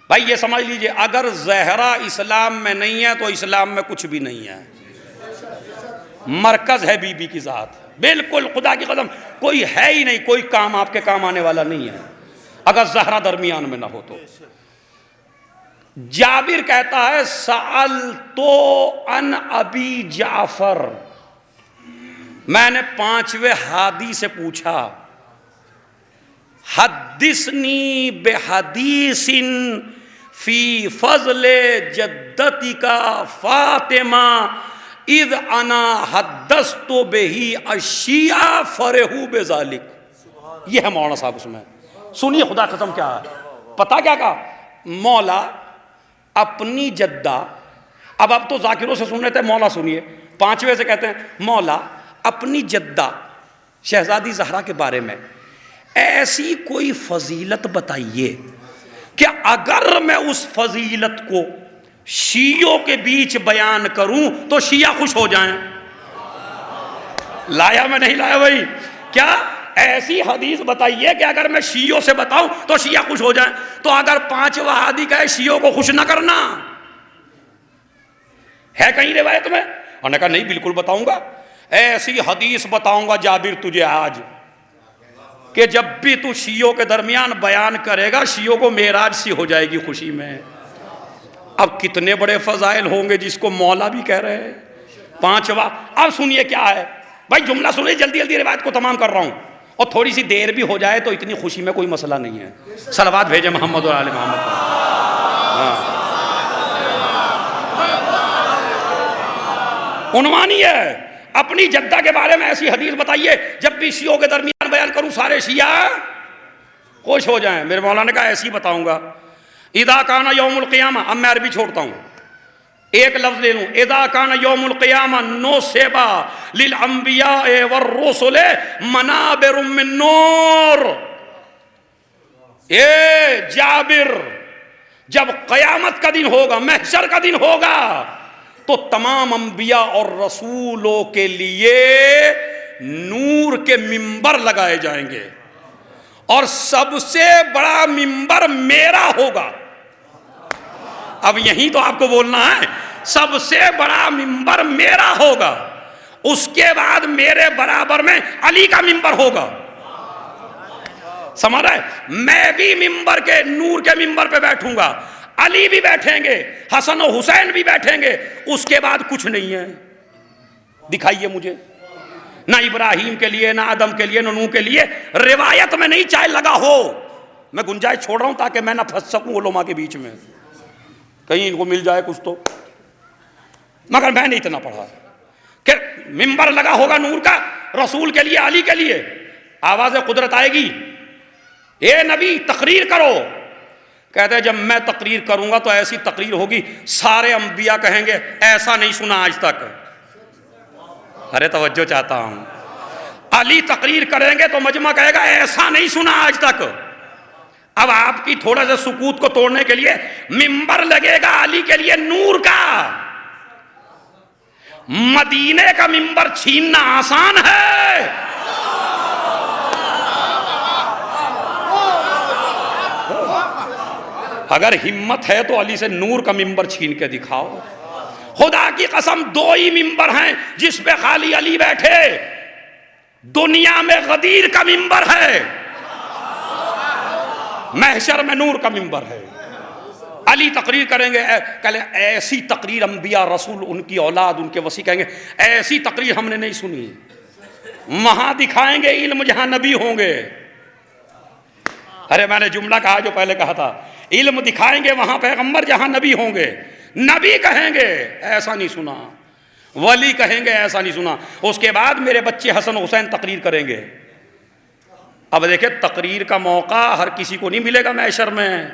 بھائی یہ سمجھ لیجئے، اگر زہرا اسلام میں نہیں ہے تو اسلام میں کچھ بھی نہیں ہے، مرکز ہے بی بی کی ذات، بالکل خدا کی قسم کوئی ہے ہی نہیں، کوئی کام آپ کے کام آنے والا نہیں ہے اگر زہرا درمیان میں نہ ہو تو۔ جابر کہتا ہے سألتو عن ابی جعفر، میں نے 5ویں ہادی سے پوچھا، حدثنی بحدیث فی فضل جدتک فاطمہ اذ انا حدثت بہی الشیعہ فرحوا بذالک۔ یہ ہے مولانا صاحب اس میں، سنیے خدا قسم کیا ہے، پتا کیا کہا؟ مولا اپنی جدہ، اب تو ذاکروں سے سن رہے تھے، مولا سنیے 5ویں سے کہتے ہیں مولا اپنی جدہ شہزادی زہرا کے بارے میں ایسی کوئی فضیلت بتائیے کہ اگر میں اس فضیلت کو شیعوں کے بیچ بیان کروں تو شیعہ خوش ہو جائیں۔ لایا میں نہیں لایا بھائی؟ کیا ایسی حدیث بتائیے کہ اگر میں شیعوں سے بتاؤں تو شیعہ خوش ہو جائیں؟ تو اگر 5واں ہادی کہے شیعوں کو خوش نہ کرنا ہے کہیں روایت میں؟ انہوں نے کہا نہیں بالکل بتاؤں گا، ایسی حدیث بتاؤں گا جابر تجھے آج کہ جب بھی تو شیعوں کے درمیان بیان کرے گا شیعوں کو معراج سی ہو جائے گی خوشی میں۔ اب کتنے بڑے فضائل ہوں گے جس کو مولا بھی کہہ رہے ہیں۔ 5واں، اب سنیے کیا ہے بھائی، جملہ سنیے، جلدی جلدی روایت کو تمام کر رہا ہوں اور تھوڑی سی دیر بھی ہو جائے تو اتنی خوشی میں کوئی مسئلہ نہیں ہے۔ صلوات بھیجے محمد اور آل محمد پر۔ عنوان یہ ہے، اپنی جدہ کے بارے میں ایسی حدیث بتائیے جب بھی شیعوں کے درمیان بیان کروں سارے شیعہ خوش ہو جائیں۔ میرے مولانا نے کہا ایسی بتاؤں گا، اذا کان یوم القیامہ، اب میں عربی چھوڑتا ہوں، ایک لفظ لے لوں، اذا کان یوم القیامہ نصب للانبیاء والرسل منابر من نور۔ اے جابر، جب قیامت کا دن ہوگا، محشر کا دن ہوگا تو تمام انبیاء اور رسولوں کے لیے نور کے ممبر لگائے جائیں گے اور سب سے بڑا ممبر میرا ہوگا۔ اب یہیں تو آپ کو بولنا ہے، سب سے بڑا ممبر میرا ہوگا، اس کے بعد میرے برابر میں علی کا ممبر ہوگا۔ سمجھ رہے؟ میں بھی ممبر کے، نور کے ممبر پہ بیٹھوں گا، علی بھی بیٹھیں گے، حسن و حسین بھی بیٹھیں گے، اس کے بعد کچھ نہیں ہے۔ دکھائیے مجھے، نہ ابراہیم کے لیے، نہ آدم کے لیے، نہ نوح کے لیے روایت میں نہیں، چاہے لگا ہو۔ میں گنجائش چھوڑ رہا ہوں تاکہ میں نہ پھنس سکوں علماء کے بیچ میں، کہیں ان کو مل جائے کچھ تو، مگر میں نے اتنا پڑھا کہ ممبر لگا ہوگا نور کا، رسول کے لیے، علی کے لیے۔ آواز قدرت آئے گی، اے نبی تقریر کرو۔ کہتے ہیں جب میں تقریر کروں گا تو ایسی تقریر ہوگی سارے انبیاء کہیں گے ایسا نہیں سنا آج تک۔ ارے توجہ چاہتا ہوں، علی تقریر کریں گے تو مجمع کہے گا ایسا نہیں سنا آج تک۔ اب آپ کی تھوڑا سا سکوت کو توڑنے کے لیے ممبر لگے گا علی کے لیے نور کا۔ مدینے کا ممبر چھیننا آسان ہے، اگر ہمت ہے تو علی سے نور کا ممبر چھین کے دکھاؤ۔ خدا کی قسم 2 ہی ممبر ہیں جس پہ خالی علی بیٹھے، دنیا میں غدیر کا ممبر ہے، محشر میں نور کا ممبر ہے۔ علی تقریر کریں گے، ایسی تقریر انبیاء رسول ان کی اولاد ان کے وصی کہیں گے ایسی تقریر ہم نے نہیں سنی۔ وہاں دکھائیں گے علم جہاں نبی ہوں گے۔ ارے میں نے جملہ کہا جو پہلے کہا تھا، علم دکھائیں گے وہاں پیغمبر جہاں نبی ہوں گے۔ نبی کہیں گے ایسا نہیں سنا، ولی کہیں گے ایسا نہیں سنا۔ اس کے بعد میرے بچے حسن حسین تقریر کریں گے۔ اب دیکھیں تقریر کا موقع ہر کسی کو نہیں ملے گا محشر میں،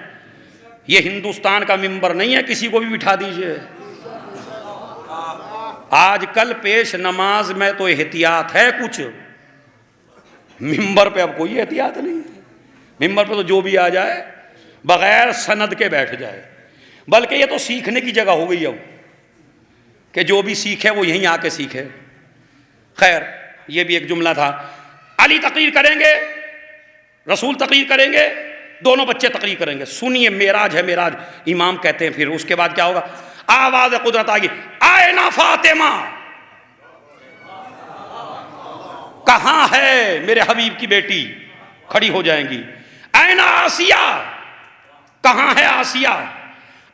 یہ ہندوستان کا ممبر نہیں ہے کسی کو بھی بٹھا دیجئے۔ آج کل پیش نماز میں تو احتیاط ہے کچھ، ممبر پہ اب کوئی احتیاط نہیں ہے۔ ممبر پہ تو جو بھی آ جائے بغیر سند کے بیٹھ جائے، بلکہ یہ تو سیکھنے کی جگہ ہو گئی اب کہ جو بھی سیکھے وہ یہیں آ کے سیکھے۔ خیر یہ بھی ایک جملہ تھا۔ علی تقریر کریں گے، رسول تقریر کریں گے، دونوں بچے تقریر کریں گے. سنیے معراج ہے معراج. امام کہتے ہیں پھر اس کے بعد کیا ہوگا؟ آواز قدرت آ گئی، آئنا فاطمہ، کہاں ہے میرے حبیب کی بیٹی؟ کھڑی ہو جائیں گی. اینا آسیہ، کہاں ہے آسیہ؟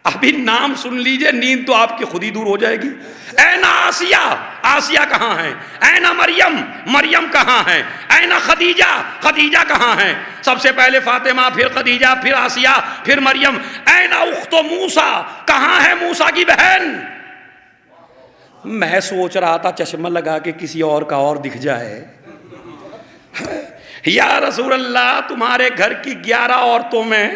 ابھی نام سن لیجئے، نیند تو آپ کی خود ہی دور ہو جائے گی. اینا آسیہ، آسیہ کہاں ہے؟ اینا مریم، مریم کہاں ہے؟ اینا خدیجہ، خدیجہ کہاں ہے؟ سب سے پہلے فاطمہ، پھر خدیجہ، پھر آسیہ، پھر مریم. اینا اخت موسیٰ، کہاں ہے موسیٰ کی بہن؟ میں سوچ رہا تھا چشمہ لگا کے کسی اور کا اور دکھ جائے. یا رسول اللہ، تمہارے گھر کی 11 عورتوں میں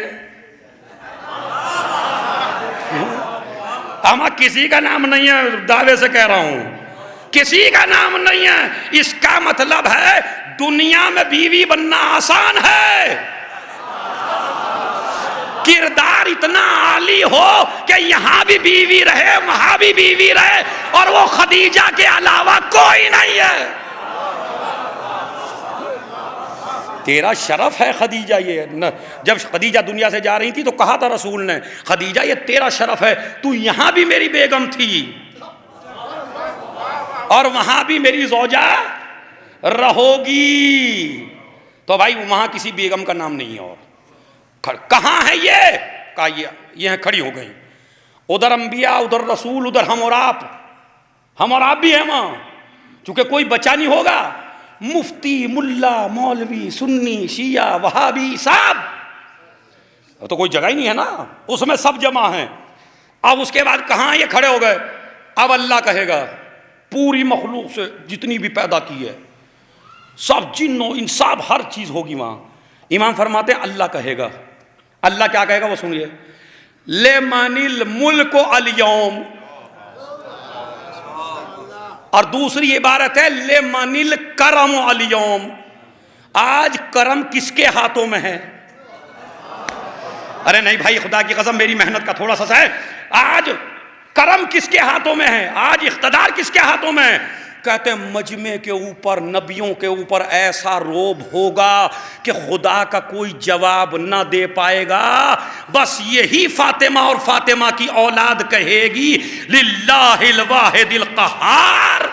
ہمیں کسی کا نام نہیں ہے، دعوے سے کہہ رہا ہوں، کسی کا نام نہیں ہے. اس کا مطلب ہے دنیا میں بیوی بننا آسان ہے، کردار اتنا عالی ہو کہ یہاں بھی بیوی رہے، وہاں بھی بیوی رہے، اور وہ خدیجہ کے علاوہ کوئی نہیں ہے. تیرا شرف ہے خدیجہ. یہ جب خدیجہ دنیا سے جا رہی تھی تو کہا تھا رسول نے، خدیجہ یہ تیرا شرف ہے، تو یہاں بھی میری بیگم تھی اور وہاں بھی میری زوجہ رہو گی. تو بھائی وہاں کسی بیگم کا نام نہیں ہے. اور کہاں ہے یہ؟ کہا یہ کھڑی ہو گئی. ادھر انبیاء، ادھر رسول، ادھر ہم اور آپ بھی ہیں وہاں. چونکہ کوئی بچا نہیں ہوگا، مفتی، ملا، مولوی، سنی، شیعہ، وہابی، سب تو کوئی جگہ ہی نہیں ہے نا، اس میں سب جمع ہیں. اب اس کے بعد کہاں یہ کھڑے ہو گئے؟ اب اللہ کہے گا پوری مخلوق سے جتنی بھی پیدا کی ہے، سب جن و انساب ہر چیز ہوگی وہاں. امام فرماتے ہیں اللہ کہے گا. اللہ کیا کہے گا وہ سنیے، لمن الملک اليوم، اور دوسری عبارت ہے لمن الکرم اليوم، آج کرم کس کے ہاتھوں میں ہے؟ ارے نہیں بھائی، خدا کی قسم میری محنت کا تھوڑا سا ہے. آج کرم کس کے ہاتھوں میں ہے؟ آج اقتدار کس کے ہاتھوں میں ہے؟ کہتے ہیں مجمع کے اوپر، نبیوں کے اوپر ایسا روب ہوگا کہ خدا کا کوئی جواب نہ دے پائے گا. بس یہی فاطمہ اور فاطمہ کی اولاد کہے گی للہ الواحد القہار.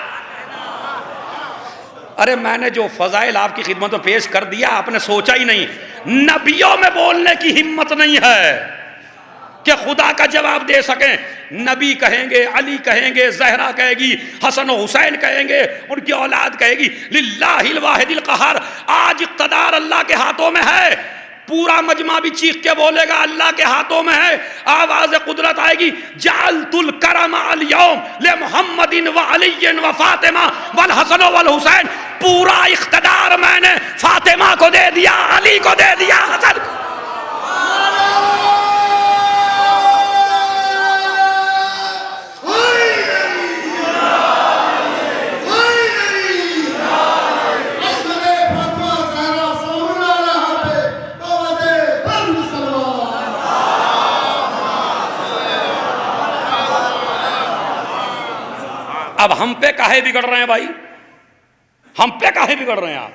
ارے میں نے جو فضائل آپ کی خدمت میں پیش کر دیا آپ نے سوچا ہی نہیں. نبیوں میں بولنے کی ہمت نہیں ہے کہ خدا کا جواب دے سکیں. نبی کہیں گے، علی کہیں گے، زہرا کہے گی، حسن و حسین کہیں گے، ان کی اولاد کہے گی للہ الواحد القہار. آج اقتدار اللہ کے ہاتھوں میں ہے. پورا مجمع بھی چیخ کے بولے گا اللہ کے ہاتھوں میں ہے. آواز قدرت آئے گی، جعلت الکرم اليوم لمحمد وعلی وفاطمہ والحسن والحسین. پورا اقتدار میں نے فاطمہ کو دے دیا، علی کو دے دیا، حسن کو. اب ہم پہ کاہے بگڑ رہے ہیں بھائی؟ ہم پہ کاہے بگڑ رہے ہیں آپ؟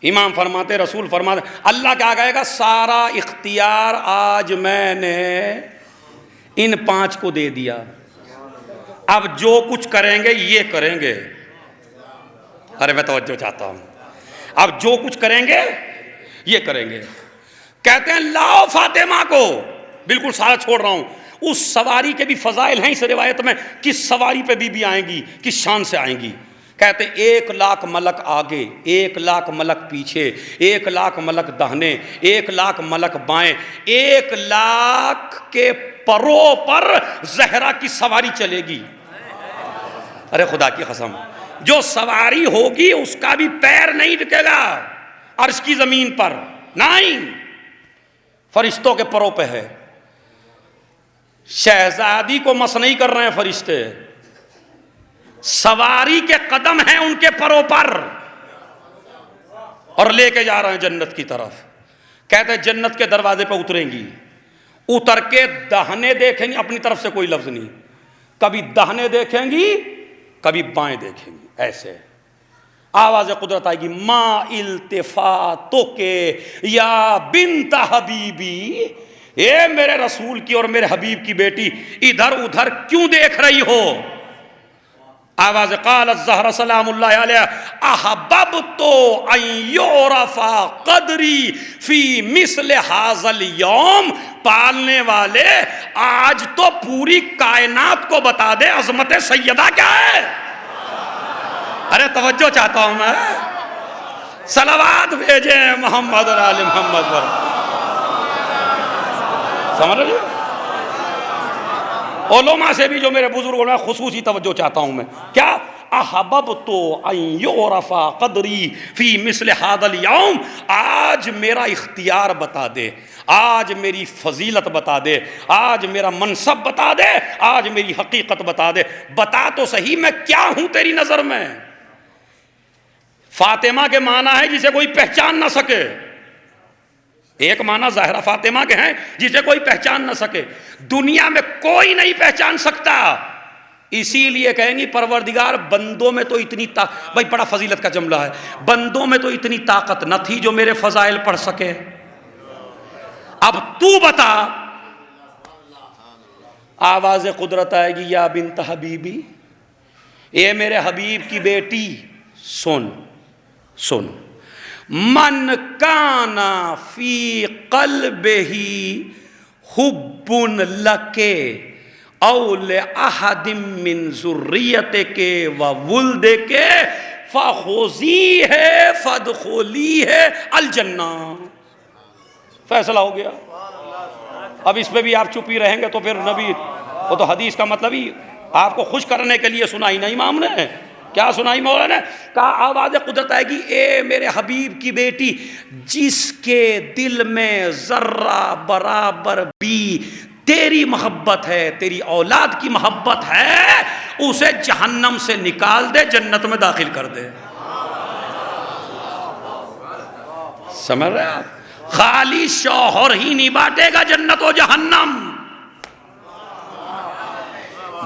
امام فرماتے، رسول فرماتے، اللہ کیا کہے گا؟ سارا اختیار آج میں نے ان 5 کو دے دیا. اب جو کچھ کریں گے یہ کریں گے. ارے میں توجہ چاہتا ہوں. اب جو کچھ کریں گے یہ کریں گے. کہتے ہیں لاؤ فاطمہ کو. بالکل سارا چھوڑ رہا ہوں. اس سواری کے بھی فضائل ہیں اس روایت میں، کس سواری پہ بھی آئیں گی، کس شان سے آئیں گی. کہتے ہیں 1,00,000 ملک آگے، 1,00,000 ملک پیچھے، 1,00,000 ملک دہنے، 1,00,000 ملک بائیں، 1,00,000 کے پروں پر زہرا کی سواری چلے گی. ارے خدا کی قسم، جو سواری ہوگی اس کا بھی پیر نہیں رکے گا عرش کی زمین پر، نہیں، فرشتوں کے پروں پہ ہے. شہزادی کو مس نہیں کر رہے ہیں فرشتے، سواری کے قدم ہیں ان کے پروں پر، اور لے کے جا رہے ہیں جنت کی طرف. کہتے ہیں جنت کے دروازے پہ اتریں گی، اتر کے دہنے دیکھیں گی، اپنی طرف سے کوئی لفظ نہیں، کبھی دہنے دیکھیں گی کبھی بائیں دیکھیں گی ایسے. آواز قدرت آئے گی، ما التفاتو کے یا بنت حبیبی، اے میرے رسول کی اور میرے حبیب کی بیٹی ادھر ادھر کیوں دیکھ رہی ہو؟ آواز قالت زہرا سلام اللہ علیہ احببت ان یعرف قدری فی مثل ھذا اليوم، پالنے والے آج تو پوری کائنات کو بتا دے عظمت سیدہ کیا ہے۔ ارے توجہ چاہتا ہوں میں، صلوات بھیجیں محمد اور آل محمد پر، سمجھ رہے ہو؟ علماء سے بھی جو میرے بزرگوں نے خصوصی توجہ چاہتا ہوں میں، کیا احببت ان یعرف قدری فی مثل ھذا اليوم، آج میرا اختیار بتا دے، آج میری فضیلت بتا دے، آج میرا منصب بتا دے، آج میری حقیقت بتا دے، بتا تو صحیح میں کیا ہوں تیری نظر میں۔ فاطمہ کے معنی ہے جسے کوئی پہچان نہ سکے، ایک معنی ظاہرہ فاطمہ کے ہیں جسے کوئی پہچان نہ سکے، دنیا میں کوئی نہیں پہچان سکتا، اسی لیے کہیں گی پروردگار بندوں میں تو اتنی بھائی بڑا فضیلت کا جملہ ہے، بندوں میں تو اتنی طاقت نہ تھی جو میرے فضائل پڑھ سکے، اب تو بتا۔ آواز قدرت آئے گی، یا بنت حبیبی، اے میرے حبیب کی بیٹی سن سن، من کان فی قلبہ حب لک او لأحد من ذریتک وولدک فخذیہ فادخلیہ الجنہ۔ فیصلہ ہو گیا، اب اس پہ بھی آپ چپ ہی رہیں گے تو پھر نبی، وہ تو حدیث کا مطلب ہی آپ کو خوش کرنے کے لیے سنائی نہیں امام نے، کیا سنائی مولا نے؟ کہا آواز قدرت آئے گی، اے میرے حبیب کی بیٹی جس کے دل میں ذرہ برابر بھی تیری محبت ہے، تیری اولاد کی محبت ہے، اسے جہنم سے نکال دے، جنت میں داخل کر دے۔ سمجھ رہے آپ؟ خالی شوہر ہی نہیں بانٹے گا جنت و جہنم،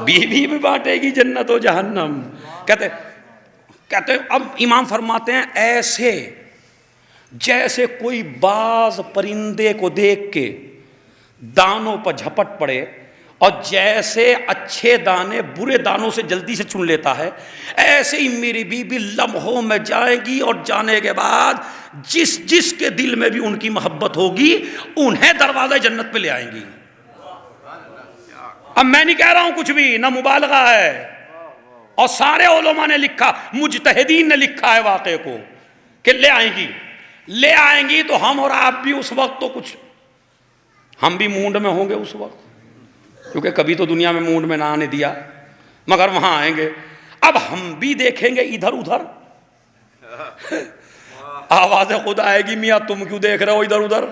بیوی بھی بانٹے گی جنت و جہنم۔ کہتے اب امام فرماتے ہیں ایسے جیسے کوئی باز پرندے کو دیکھ کے دانوں پر جھپٹ پڑے، اور جیسے اچھے دانے برے دانوں سے جلدی سے چن لیتا ہے، ایسے ہی میری بیوی لمحوں میں جائے گی، اور جانے کے بعد جس جس کے دل میں بھی ان کی محبت ہوگی انہیں دروازے جنت پہ لے آئیں گی۔ اب میں نہیں کہہ رہا ہوں کچھ بھی، نہ مبالغہ ہے، اور سارے علماء نے لکھا، مجتہدین نے لکھا ہے واقعے کو کہ لے آئیں گی تو ہم اور آپ بھی اس وقت تو کچھ، ہم بھی مونڈ میں ہوں گے اس وقت، کیونکہ کبھی تو دنیا میں مونڈ میں نہ آنے دیا، مگر وہاں آئیں گے۔ اب ہم بھی دیکھیں گے ادھر ادھر، آواز خدا آئے گی، میاں تم کیوں دیکھ رہے ہو ادھر ادھر؟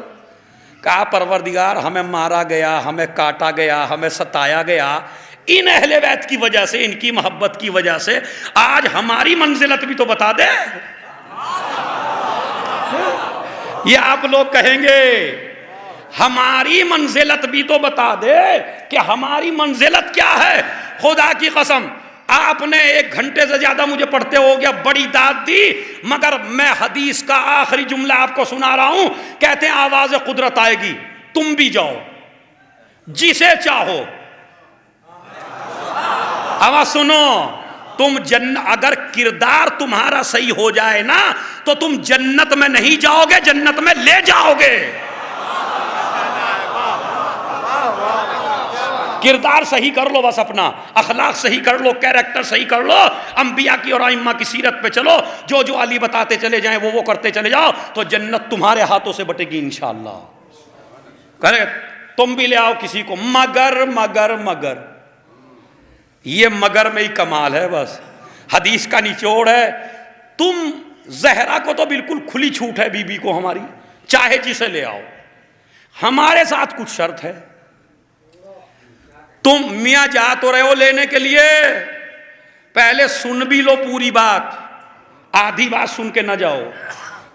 کہا پروردگار ہمیں مارا گیا، ہمیں کاٹا گیا، ہمیں ستایا گیا، ان اہل بیت کی وجہ سے، ان کی محبت کی وجہ سے، آج ہماری منزلت بھی تو بتا دے۔ یہ آپ لوگ کہیں گے ہماری منزلت بھی تو بتا دے کہ ہماری منزلت کیا ہے۔ خدا کی قسم آپ نے 1 گھنٹے سے زیادہ مجھے پڑھتے ہو گیا، بڑی داد دی، مگر میں حدیث کا آخری جملہ آپ کو سنا رہا ہوں۔ کہتے ہیں آواز قدرت آئے گی، تم بھی جاؤ جسے چاہو، آواز سنو، تم اگر کردار تمہارا صحیح ہو جائے نا تو تم جنت میں نہیں جاؤ گے، جنت میں لے جاؤ گے۔ کردار صحیح کر لو، بس اپنا اخلاق صحیح کر لو، کیریکٹر صحیح کر لو، انبیاء کی اور ائمہ کی سیرت پہ چلو، جو جو علی بتاتے چلے جائیں وہ کرتے چلے جاؤ، تو جنت تمہارے ہاتھوں سے بٹے گی انشاءاللہ۔ کرے تم بھی لے آؤ کسی کو، مگر یہ مگر میں ہی کمال ہے، بس حدیث کا نچوڑ ہے۔ تم زہرا کو تو بالکل کھلی چھوٹ ہے، بی بی کو ہماری، چاہے جسے لے آؤ، ہمارے ساتھ کچھ شرط ہے۔ تم میاں جا تو رہے ہو لینے کے لیے، پہلے سن بھی لو پوری بات، آدھی بات سن کے نہ جاؤ،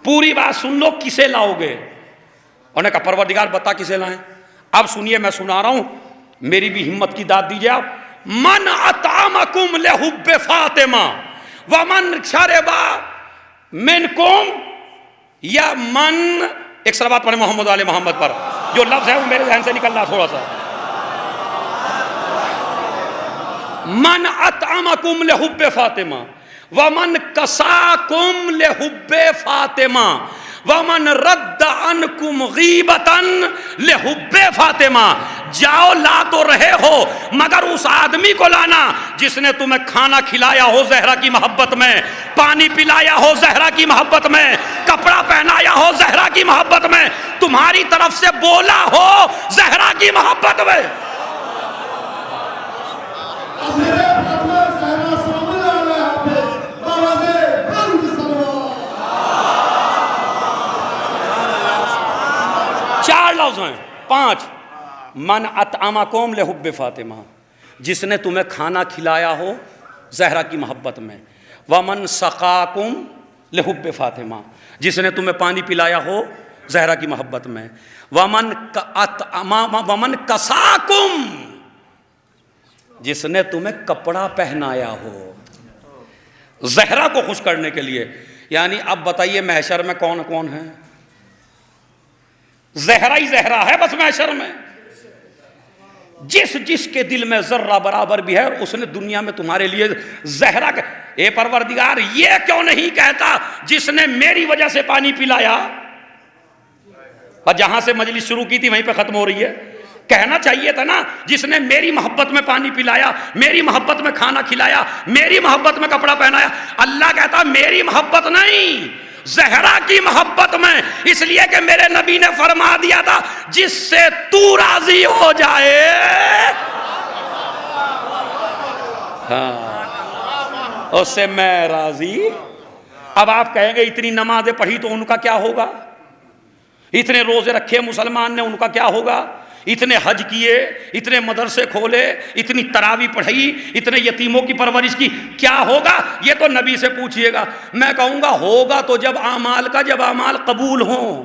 پوری بات سن لو کسے لاؤ گے۔ انہوں نے کہا پروردگار بتا کسے لائیں۔ اب سنیے میں سنا رہا ہوں، میری بھی ہمت کی داد دیجئے آپ۔ من اطعمکم لحب فاطمہ ومن شربا منکم یا من، ایک صلوات پڑھیں محمد علی محمد پر، جو لفظ ہے وہ میرے ذہن سے نکل رہا تھوڑا سا. من اطعمکم لحب فاطمہ ومن کساکم لحب فاطمہ ومن رد عنکم غیبتا لحب فاطمہ. جاؤ لا تو رہے ہو مگر اس آدمی کو لانا جس نے تمہیں کھانا کھلایا ہو زہرا کی محبت میں، پانی پلایا ہو زہرا کی محبت میں، کپڑا پہنایا ہو زہرا کی محبت میں، تمہاری طرف سے بولا ہو زہرا کی محبت میں. چار لفظ ہیں، 5. من اطعمکم لحب فاطمہ، جس نے تمہیں کھانا کھلایا ہو زہرا کی محبت میں. ومن سقاکم لحب فاطمہ، جس نے تمہیں پانی پلایا ہو زہرا کی محبت میں. ومن کساکم، جس نے تمہیں کپڑا پہنایا ہو زہرا کو خوش کرنے کے لیے. یعنی اب بتائیے محشر میں کون کون ہے؟ زہرا ہی زہرا ہے بس محشر میں. جس کے دل میں ذرہ برابر بھی ہے اس نے دنیا میں تمہارے لیے زہرا اے پروردگار یہ کیوں نہیں کہتا جس نے میری وجہ سے پانی پلایا؟ اور جہاں سے مجلس شروع کی تھی وہیں پہ ختم ہو رہی ہے. کہنا چاہیے تھا نا جس نے میری محبت میں پانی پلایا، میری محبت میں کھانا کھلایا، میری محبت میں کپڑا پہنایا. اللہ کہتا میری محبت نہیں، زہرا کی محبت میں. اس لیے کہ میرے نبی نے فرما دیا تھا جس سے تو راضی ہو جائے. ہاں اس سے میں راضی. اب آپ کہیں گے اتنی نمازیں پڑھی تو ان کا کیا ہوگا؟ اتنے روزے رکھے مسلمان نے ان کا کیا ہوگا؟ اتنے حج کیے، اتنے مدرسے کھولے، اتنی تراویح پڑھی، اتنے یتیموں کی پرورش کی، کیا ہوگا؟ یہ تو نبی سے پوچھئے گا. میں کہوں گا ہوگا تو جب اعمال قبول ہوں.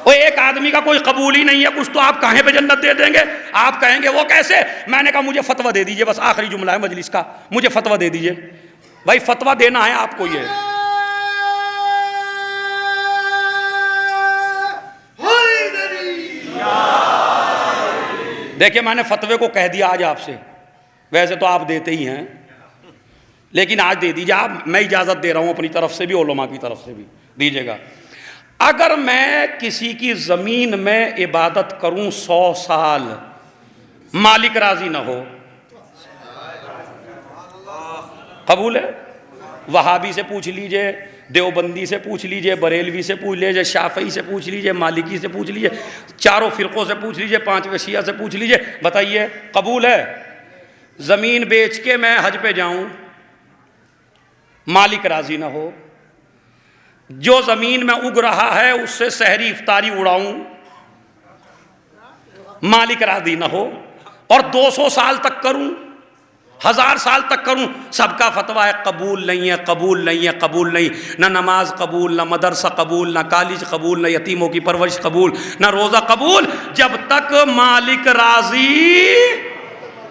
وہ ایک آدمی کا کوئی قبول ہی نہیں ہے کچھ تو آپ کہیں پہ جنت دے دیں گے؟ آپ کہیں گے وہ کیسے؟ میں نے کہا مجھے فتویٰ دے دیجئے، بس آخری جملہ ہے مجلس کا، مجھے فتویٰ دے دیجئے. بھائی فتویٰ دینا ہے آپ کو. یہ دیکھیں میں نے فتوے کو کہہ دیا آج آپ سے، ویسے تو آپ دیتے ہی ہیں لیکن آج دے دیجئے آپ. میں اجازت دے رہا ہوں اپنی طرف سے بھی، علماء کی طرف سے بھی دیجئے گا. اگر میں کسی کی زمین میں عبادت کروں 100 سال، مالک راضی نہ ہو، قبول ہے؟ وہابی سے پوچھ لیجئے، دیوبندی سے پوچھ لیجئے، بریلوی سے پوچھ لیجئے، شافعی سے پوچھ لیجئے، مالکی سے پوچھ لیجئے، چاروں فرقوں سے پوچھ لیجئے، 5 شیعہ سے پوچھ لیجئے، بتائیے قبول ہے؟ زمین بیچ کے میں حج پہ جاؤں، مالک راضی نہ ہو، جو زمین میں اگ رہا ہے اس سے سحری افطاری اڑاؤں، مالک راضی نہ ہو، اور 200 سال تک کروں، 1000 سال تک کروں، سب کا فتویٰ ہے قبول نہیں ہے، قبول نہیں ہے، قبول نہیں. نہ نماز قبول، نہ مدرسہ قبول، نہ کالج قبول، نہ یتیموں کی پرورش قبول، نہ روزہ قبول جب تک مالک راضی.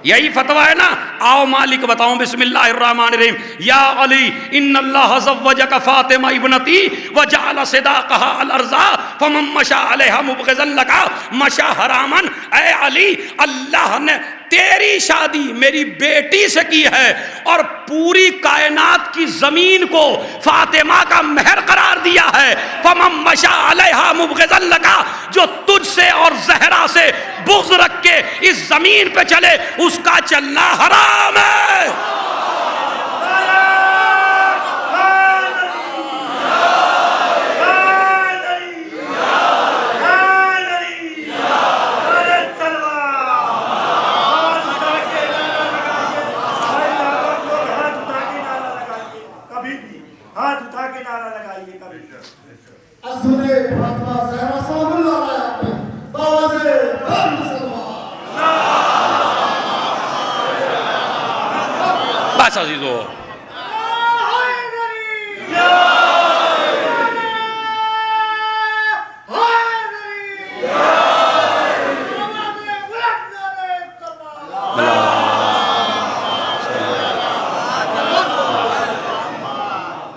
یہی فتویٰ ہے نا. آؤ مالک بتاؤں. بسم اللہ الرحمن الرحیم. یا علی ان اللہ زوجک فاطمہ ابنتی وجعل صداقها الارضا فمن مشى علیہا مبغضا لک مشى حراما. اے علی اللہ نے تیری شادی میری بیٹی سے کی ہے اور پوری کائنات کی زمین کو فاطمہ کا مہر قرار دیا ہے. فمن مشى علیہا مبغضا لک، جو تجھ سے اور زہرا سے بغض رکھ کے اس زمین پہ چلے اس کا چلنا حرام ہے.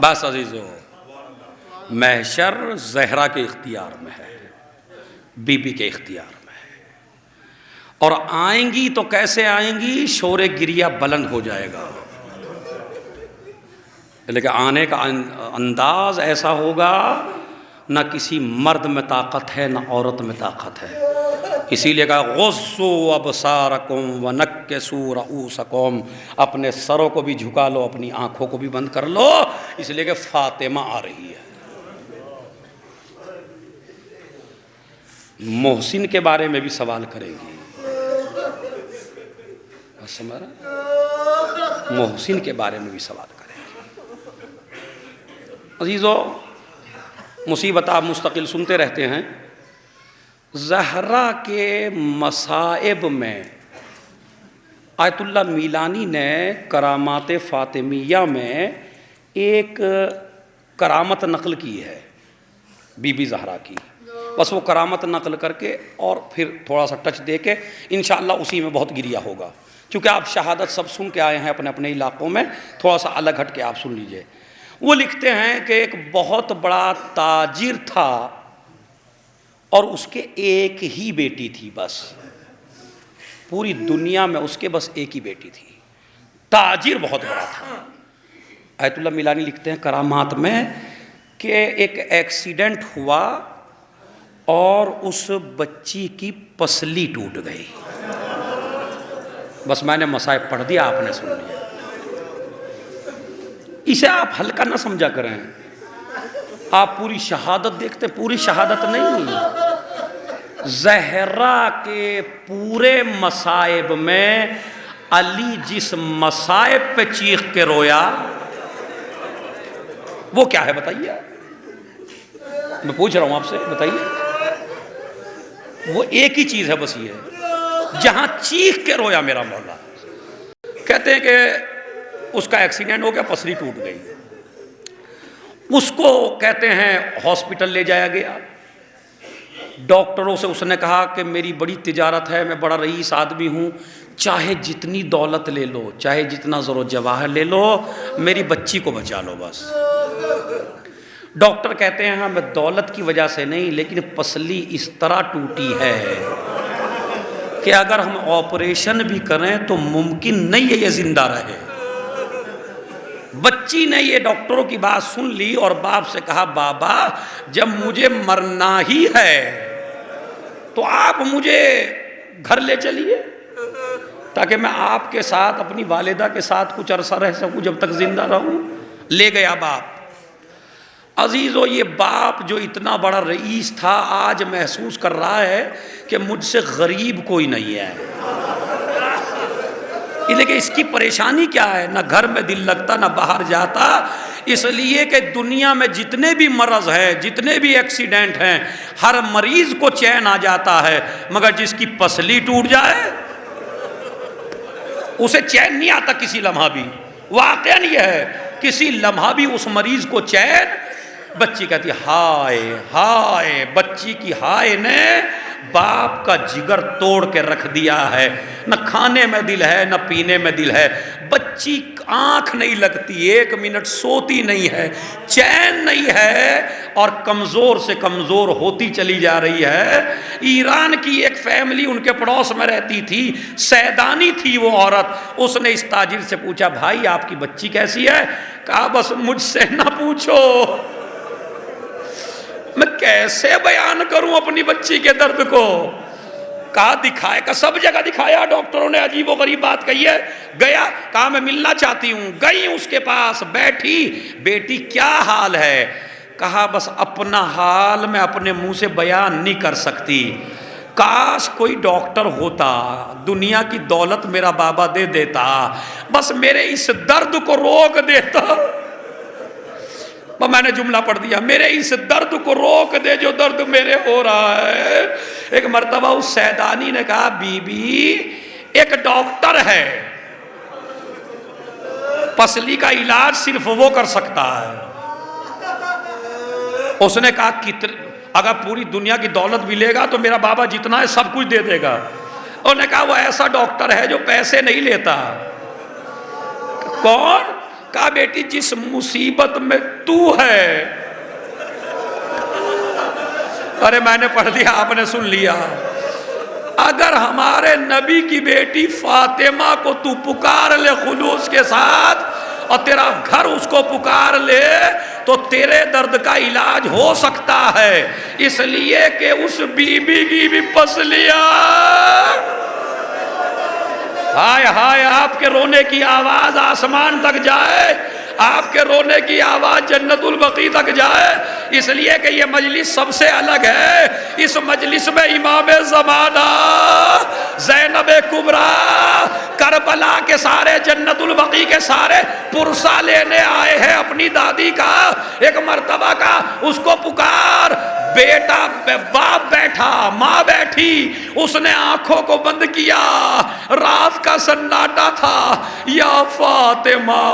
بس عزیزو، محشر زہرا کے اختیار میں ہے، بی بی کے اختیار میں ہے، اور آئیں گی تو کیسے آئیں گی؟ شور گریہ بلند ہو جائے گا، لیکن آنے کا انداز ایسا ہوگا نہ کسی مرد میں طاقت ہے نہ عورت میں طاقت ہے۔ اسی لیے کہا غضوا ابصارکم ونکسوا رؤوسکم، اپنے سروں کو بھی جھکا لو، اپنی آنکھوں کو بھی بند کر لو، اس لیے کہ فاطمہ آ رہی ہے۔ محسن کے بارے میں بھی سوال کرے گی، سمجھ رہا؟ محسن کے بارے میں بھی سوال کرے گی۔ عزیزو، مصیبت آپ مستقل سنتے رہتے ہیں۔ زہرا کے مصائب میں آیت اللہ میلانی نے کرامات فاطمیہ میں ایک کرامت نقل کی ہے بی بی زہرا کی، بس وہ کرامت نقل کر کے اور پھر تھوڑا سا ٹچ دے کے انشاءاللہ اسی میں بہت گریہ ہوگا، چونکہ آپ شہادت سب سن کے آئے ہیں اپنے اپنے علاقوں میں، تھوڑا سا الگ ہٹ کے آپ سن لیجئے۔ وہ لکھتے ہیں کہ ایک بہت بڑا تاجر تھا اور اس کے ایک ہی بیٹی تھی، بس پوری دنیا میں اس کے بس ایک ہی بیٹی تھی، تاجر بہت بڑا تھا۔ آیت اللہ میلانی لکھتے ہیں کرامات میں کہ ایک ایکسیڈنٹ ہوا اور اس بچی کی پسلی ٹوٹ گئی، بس میں نے مصائب پڑھ دیا، آپ نے سن لیا۔ اسے آپ ہلکا نہ سمجھا کریں، آپ پوری شہادت دیکھتے، پوری شہادت نہیں، زہرا کے پورے مصائب میں علی جس مصائب پہ چیخ کے رویا وہ کیا ہے بتائیے؟ میں پوچھ رہا ہوں آپ سے، بتائیے۔ وہ ایک ہی چیز ہے، بس یہ ہے جہاں چیخ کے رویا میرا مولا۔ کہتے ہیں کہ اس کا ایکسیڈنٹ ہو گیا، پسلی ٹوٹ گئی، اس کو کہتے ہیں ہاسپٹل لے جایا گیا، ڈاکٹروں سے اس نے کہا کہ میری بڑی تجارت ہے، میں بڑا رئیس آدمی ہوں، چاہے جتنی دولت لے لو، چاہے جتنا زر و جواہر لے لو، میری بچی کو بچا لو بس۔ ڈاکٹر کہتے ہیں ہاں میں دولت کی وجہ سے نہیں، لیکن پسلی اس طرح ٹوٹی ہے کہ اگر ہم آپریشن بھی کریں تو ممکن نہیں ہے یہ زندہ رہے۔ بچی نے یہ ڈاکٹروں کی بات سن لی اور باپ سے کہا بابا جب مجھے مرنا ہی ہے تو آپ مجھے گھر لے چلیے تاکہ میں آپ کے ساتھ اپنی والدہ کے ساتھ کچھ عرصہ رہ سکوں جب تک زندہ رہوں۔ لے گیا باپ۔ عزیزو، یہ باپ جو اتنا بڑا رئیس تھا آج محسوس کر رہا ہے کہ مجھ سے غریب کوئی نہیں ہے، لیکن اس کی پریشانی کیا ہے؟ نہ گھر میں دل لگتا نہ باہر جاتا، اس لیے کہ دنیا میں جتنے بھی مرض ہیں، جتنے بھی ایکسیڈنٹ ہیں، ہر مریض کو چین آ جاتا ہے، مگر جس کی پسلی ٹوٹ جائے اسے چین نہیں آتا کسی لمحہ بھی۔ واقعاً یہ ہے، کسی لمحہ بھی اس مریض کو چین۔ بچی کہتی ہائے ہائے، بچی کی ہائے نے باپ کا جگر توڑ کے رکھ دیا ہے، نہ کھانے میں دل ہے نہ پینے میں دل ہے، بچی آنکھ نہیں لگتی، ایک منٹ سوتی نہیں ہے، چین نہیں ہے، اور کمزور سے کمزور ہوتی چلی جا رہی ہے۔ ایران کی ایک فیملی ان کے پڑوس میں رہتی تھی، سیدانی تھی وہ عورت، اس نے اس تاجر سے پوچھا بھائی آپ کی بچی کیسی ہے؟ کہا بس مجھ سے نہ پوچھو، میں کیسے بیان کروں اپنی بچی کے درد کو؟ کہا دکھائے، کا سب جگہ دکھایا، ڈاکٹروں نے عجیب و غریب بات کہی ہے، گیا، کہا میں ملنا چاہتی ہوں، گئی اس کے پاس، بیٹھی، بیٹی کیا حال ہے؟ کہا بس اپنا حال میں اپنے منہ سے بیان نہیں کر سکتی، کاش کوئی ڈاکٹر ہوتا، دنیا کی دولت میرا بابا دے دیتا، بس میرے اس درد کو روک دیتا۔ میں نے جملہ پڑھ دیا، میرے اس درد کو روک دے جو درد میرے ہو رہا ہے۔ ایک مرتبہ اس سیدانی نے کہا بی بی ایک ڈاکٹر ہے، پسلی کا علاج صرف وہ کر سکتا ہے۔ اس نے کہا اگر پوری دنیا کی دولت ملے گا تو میرا بابا جتنا ہے سب کچھ دے دے گا۔ انہوں نے کہا وہ ایسا ڈاکٹر ہے جو پیسے نہیں لیتا۔ کون؟ کہا بیٹی جس مصیبت میں تو ہے، ارے میں نے پڑھ دیا آپ نے سن لیا، اگر ہمارے نبی کی بیٹی فاطمہ کو تو پکار لے خلوص کے ساتھ اور تیرا گھر اس کو پکار لے تو تیرے درد کا علاج ہو سکتا ہے، اس لیے کہ اس بی بی کی بھی پسلیاں، ہائے ہائے آپ کے رونے کی آواز آسمان تک جائے، آپ کے رونے کی آواز جنت البقیع تک جائے، اس لیے کہ یہ مجلس سب سے الگ ہے، اس مجلس میں امام زمانہ زینب کبریٰ کربلا کے سارے جنت البقیع کے سارے پرسہ لینے آئے ہیں اپنی دادی کا، ایک مرتبہ کا اس کو پکار، بیٹا باپ بیٹھا ماں بیٹھی، اس نے آنکھوں کو بند کیا، رات کا سناٹا تھا، یا فاطمہ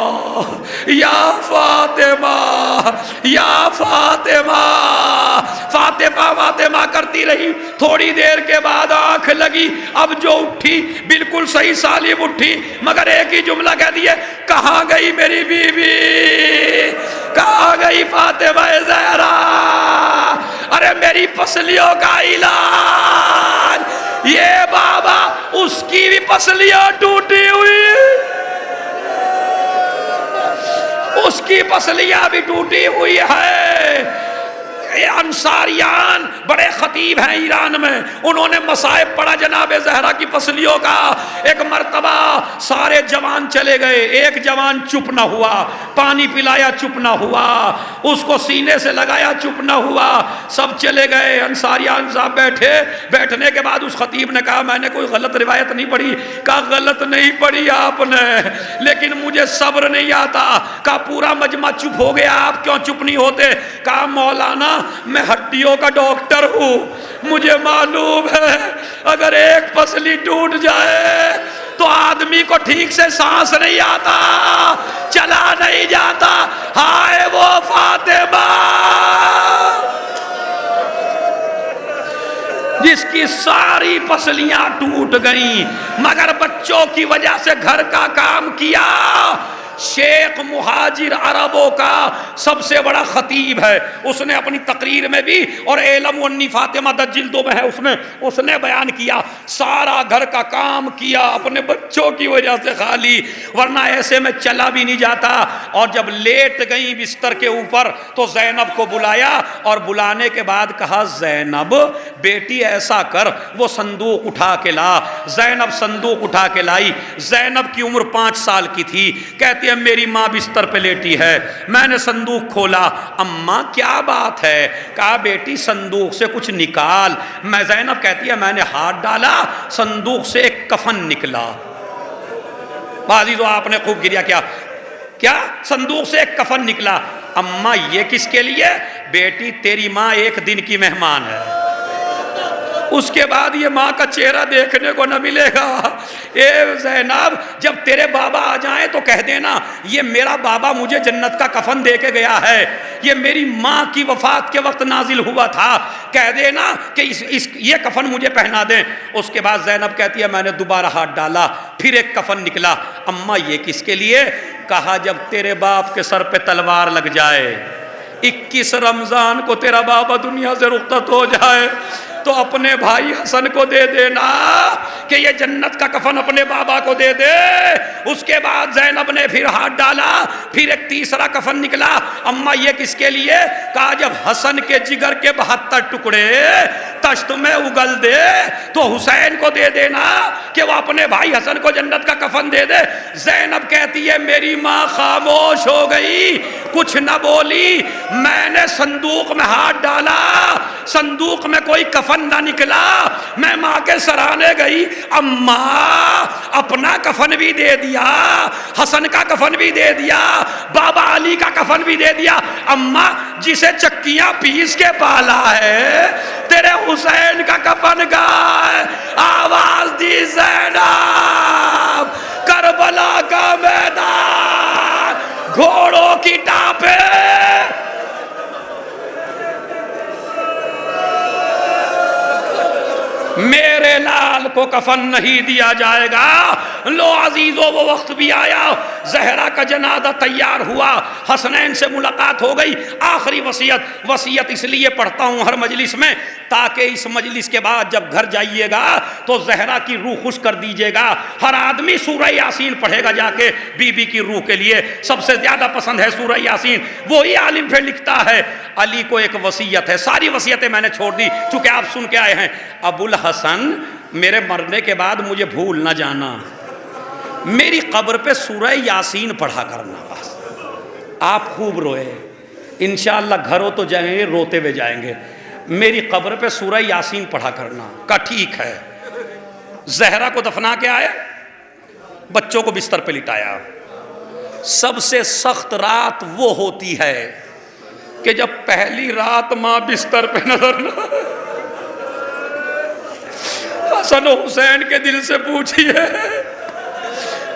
یا فاطمہ یا فاطمہ، فاطمہ فاطمہ کرتی رہی، تھوڑی دیر کے بعد آنکھ لگی، اب جو اٹھی بالکل صحیح سالم اٹھی، مگر ایک ہی جملہ کہہ دیے، کہاں گئی میری بیوی، کہاں گئی فاطمہ زہرا، ارے میری پسلیوں کا علاج، یہ بابا اس کی بھی پسلیاں ٹوٹی ہوئی، اس کی پسلیاں بھی ٹوٹی ہوئی ہے۔ انصاریان بڑے خطیب ہیں ایران میں، انہوں نے مصائب پڑھا جناب زہرا کی پسلیوں کا۔ ایک مرتبہ سارے جوان چلے گئے، ایک جوان چپ نہ ہوا، پانی پلایا چپ نہ ہوا، اس کو سینے سے لگایا چپ نہ ہوا، سب چلے گئے۔ انصاریان صاحب بیٹھے، بیٹھنے کے بعد اس خطیب نے کہا میں نے کوئی غلط روایت نہیں پڑھی، کہا غلط نہیں پڑھی آپ نے، لیکن مجھے صبر نہیں آتا، کہا پورا مجمع چپ ہو گیا، آپ کیوں چپ نہیں ہوتے؟ کہا مولانا میں ہڈیوں کا ڈاکٹر ہوں، مجھے معلوم ہے اگر ایک پسلی ٹوٹ جائے تو آدمی کو ٹھیک سے سانس نہیں آتا، چلا نہیں جاتا، ہائے وہ فاطمہ جس کی ساری پسلیاں ٹوٹ گئیں مگر بچوں کی وجہ سے گھر کا کام کیا۔ شیخ مہاجر عربوں کا سب سے بڑا خطیب ہے، اس نے اپنی تقریر میں بھی، اور علم انی فاطمہ 10 جلدوں میں ہے، اس نے بیان کیا، سارا گھر کا کام کیا اپنے بچوں کی وجہ سے خالی، ورنہ ایسے میں چلا بھی نہیں جاتا۔ اور جب لیٹ گئی بستر کے اوپر تو زینب کو بلایا، اور بلانے کے بعد کہا زینب بیٹی ایسا کر، وہ صندوق اٹھا کے لا۔ زینب صندوق اٹھا کے لائی، زینب کی عمر 5 سال کی تھی، کہتی ہے میری ماں بستر پہ لیٹی ہے، میں نے صندوق کھولا، اماں کیا بات ہے؟ کہا بیٹی صندوق سے کچھ نکال۔ میں زینب کہتی ہے میں نے ہاتھ ڈالا، صندوق سے ایک کفن نکلا۔ عزیزو آپ نے خوب گریا کیا صندوق سے ایک کفن نکلا۔ اماں یہ کس کے لیے؟ بیٹی تیری ماں ایک دن کی مہمان ہے، اس کے بعد یہ ماں کا چہرہ دیکھنے کو نہ ملے گا۔ اے زینب جب تیرے بابا آ جائیں تو کہہ دینا یہ میرا بابا مجھے جنت کا کفن دے کے گیا ہے، یہ میری ماں کی وفات کے وقت نازل ہوا تھا، کہہ دینا کہ یہ کفن مجھے پہنا دیں۔ اس کے بعد زینب کہتی ہے میں نے دوبارہ ہاتھ ڈالا، پھر ایک کفن نکلا۔ اماں یہ کس کے لیے؟ کہا جب تیرے باپ کے سر پہ تلوار لگ جائے، 21 رمضان کو تیرا بابا دنیا سے رخصت ہو جائے تو اپنے بھائی حسن کو دے دینا کہ یہ جنت کا کفن اپنے بابا کو دے دے۔ اس کے بعد زینب نے پھر ہاتھ ڈالا، پھر ایک تیسرا کفن نکلا۔ اماں یہ کس کے لیے؟ کہا جب حسن کے جگر کے 72 ٹکڑے تشت میں اگل دے تو حسین کو دے دینا کہ وہ اپنے بھائی حسن کو جنت کا کفن دے دے۔ زینب کہتی ہے میری ماں خاموش ہو گئی، کچھ نہ بولی۔ میں نے صندوق میں ہاتھ ڈالا، صندوق میں کوئی کفن نہ نکلا۔ میں ماں کے سرانے گئی، اماں اپنا کفن بھی دے دیا، حسن کا کفن بھی دے دیا، بابا علی کا کفن بھی دے دیا۔ اماں جسے چکیاں پیس کے پالا ہے تیرے حسین کا کفن کہاں ہے؟ آواز دی زینب، کربلا کا میدان، گھوڑوں کی ٹاپے، میرے لال کو کفن نہیں دیا جائے گا۔ لو عزیزو وہ وقت بھی آیا زہرا کا جنازہ تیار ہوا، حسنین سے ملاقات ہو گئی، آخری وصیت اس لیے پڑھتا ہوں ہر مجلس میں تاکہ اس مجلس کے بعد جب گھر جائیے گا تو زہرا کی روح خوش کر دیجیے گا۔ ہر آدمی سورہ یاسین پڑھے گا جا کے بی بی کی روح کے لیے، سب سے زیادہ پسند ہے سورہ یاسین۔ وہی عالم پھر لکھتا ہے علی کو ایک وصیت ہے، ساری وصیتیں میں نے چھوڑ دی چونکہ آپ سن کے آئے ہیں، ابو الحسن میرے مرنے کے بعد مجھے بھول نہ جانا، میری قبر پہ سورہ یاسین پڑھا کرنا بس۔ آپ خوب روئے، انشاءاللہ گھر ہو تو جائیں گے، روتے ہوئے جائیں گے، میری قبر پہ سورہ یاسین پڑھا کرنا۔ کہا ٹھیک ہے۔ زہرا کو دفنا کے آئے، بچوں کو بستر پہ لٹایا۔ سب سے سخت رات وہ ہوتی ہے کہ جب پہلی رات ماں بستر پہ نظر نہ، حسن و حسین کے دل سے پوچھئے،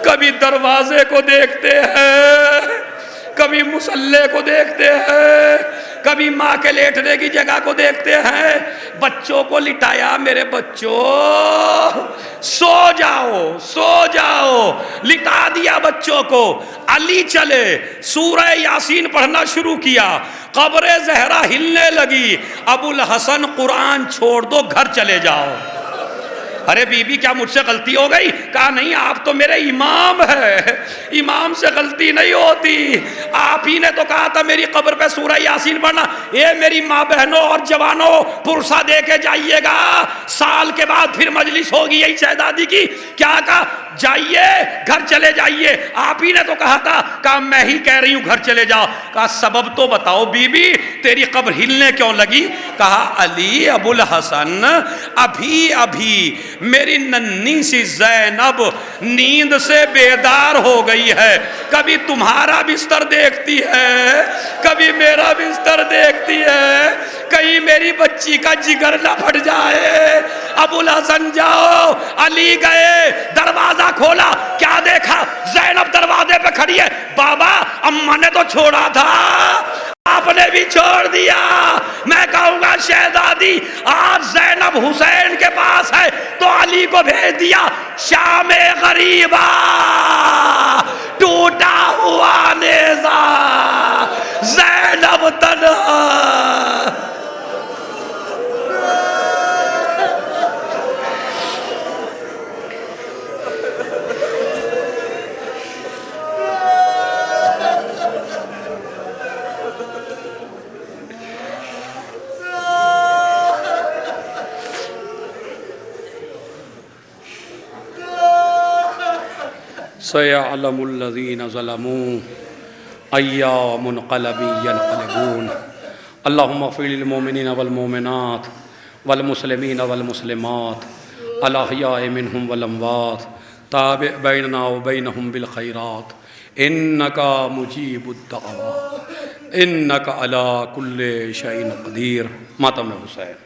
کبھی دروازے کو دیکھتے ہیں، کبھی مصلے کو دیکھتے ہیں، کبھی ماں کے لیٹنے کی جگہ کو دیکھتے ہیں۔ بچوں کو لٹایا، میرے بچوں سو جاؤ سو جاؤ، لٹا دیا بچوں کو۔ علی چلے، سورہ یاسین پڑھنا شروع کیا، قبر زہرا ہلنے لگی۔ ابو الحسن قرآن چھوڑ دو، گھر چلے جاؤ۔ ارے بی بی کیا مجھ سے غلطی ہو گئی؟ کہا نہیں، آپ تو میرے امام ہے، امام سے غلطی نہیں ہوتی، آپ ہی نے تو کہا تھا میری قبر پہ سورہ یاسین پڑھنا۔ اے میری ماں بہنوں اور جوانوں، پرسہ دے کے جائیے گا، سال کے بعد پھر مجلس ہوگی یہی شہزادی کی۔ کیا کہا؟ جائیے، گھر چلے جائیے، آپ ہی نے تو کہا تھا۔ کہا میں ہی کہہ رہی ہوں گھر چلے جاؤ۔ کہا سبب تو بتاؤ بی بی، تیری قبر ہلنے کیوں لگی؟ کہا علی، ابو الحسن ابھی ابھی میری ننھی سی زینب نیند سے بیدار ہو گئی ہے، کبھی تمہارا بستر دیکھتی ہے، کبھی میرا بستر دیکھتی ہے، کہیں میری بچی کا جگر نہ پھٹ جائے۔ ابو الحسن جاؤ۔ علی گئے، دروازہ کھولا، کیا دیکھا؟ زینب دروازے پہ کھڑی ہے۔ بابا اماں نے تو چھوڑا تھا، آپ نے بھی چھوڑ دیا۔ میں کہوں گا شہزادی آج زینب حسین کے پاس ہے تو علی کو بھیج دیا شام غریبا، ٹوٹا ہوا نیزہ، زینب تنہا۔ سَيَعْلَمُ الَّذِينَ ظَلَمُوا أَيَّ مُنْقَلَبٍ يَنْقَلِبُونَ اللهم اغفر للمؤمنين والمؤمنات والمسلمين والمسلمات الأحياء منهم والأموات تابع بيننا وبينهم بالخيرات إنك مجيب الدعوات إنك على كل شيء قدير۔ ماتم حسین۔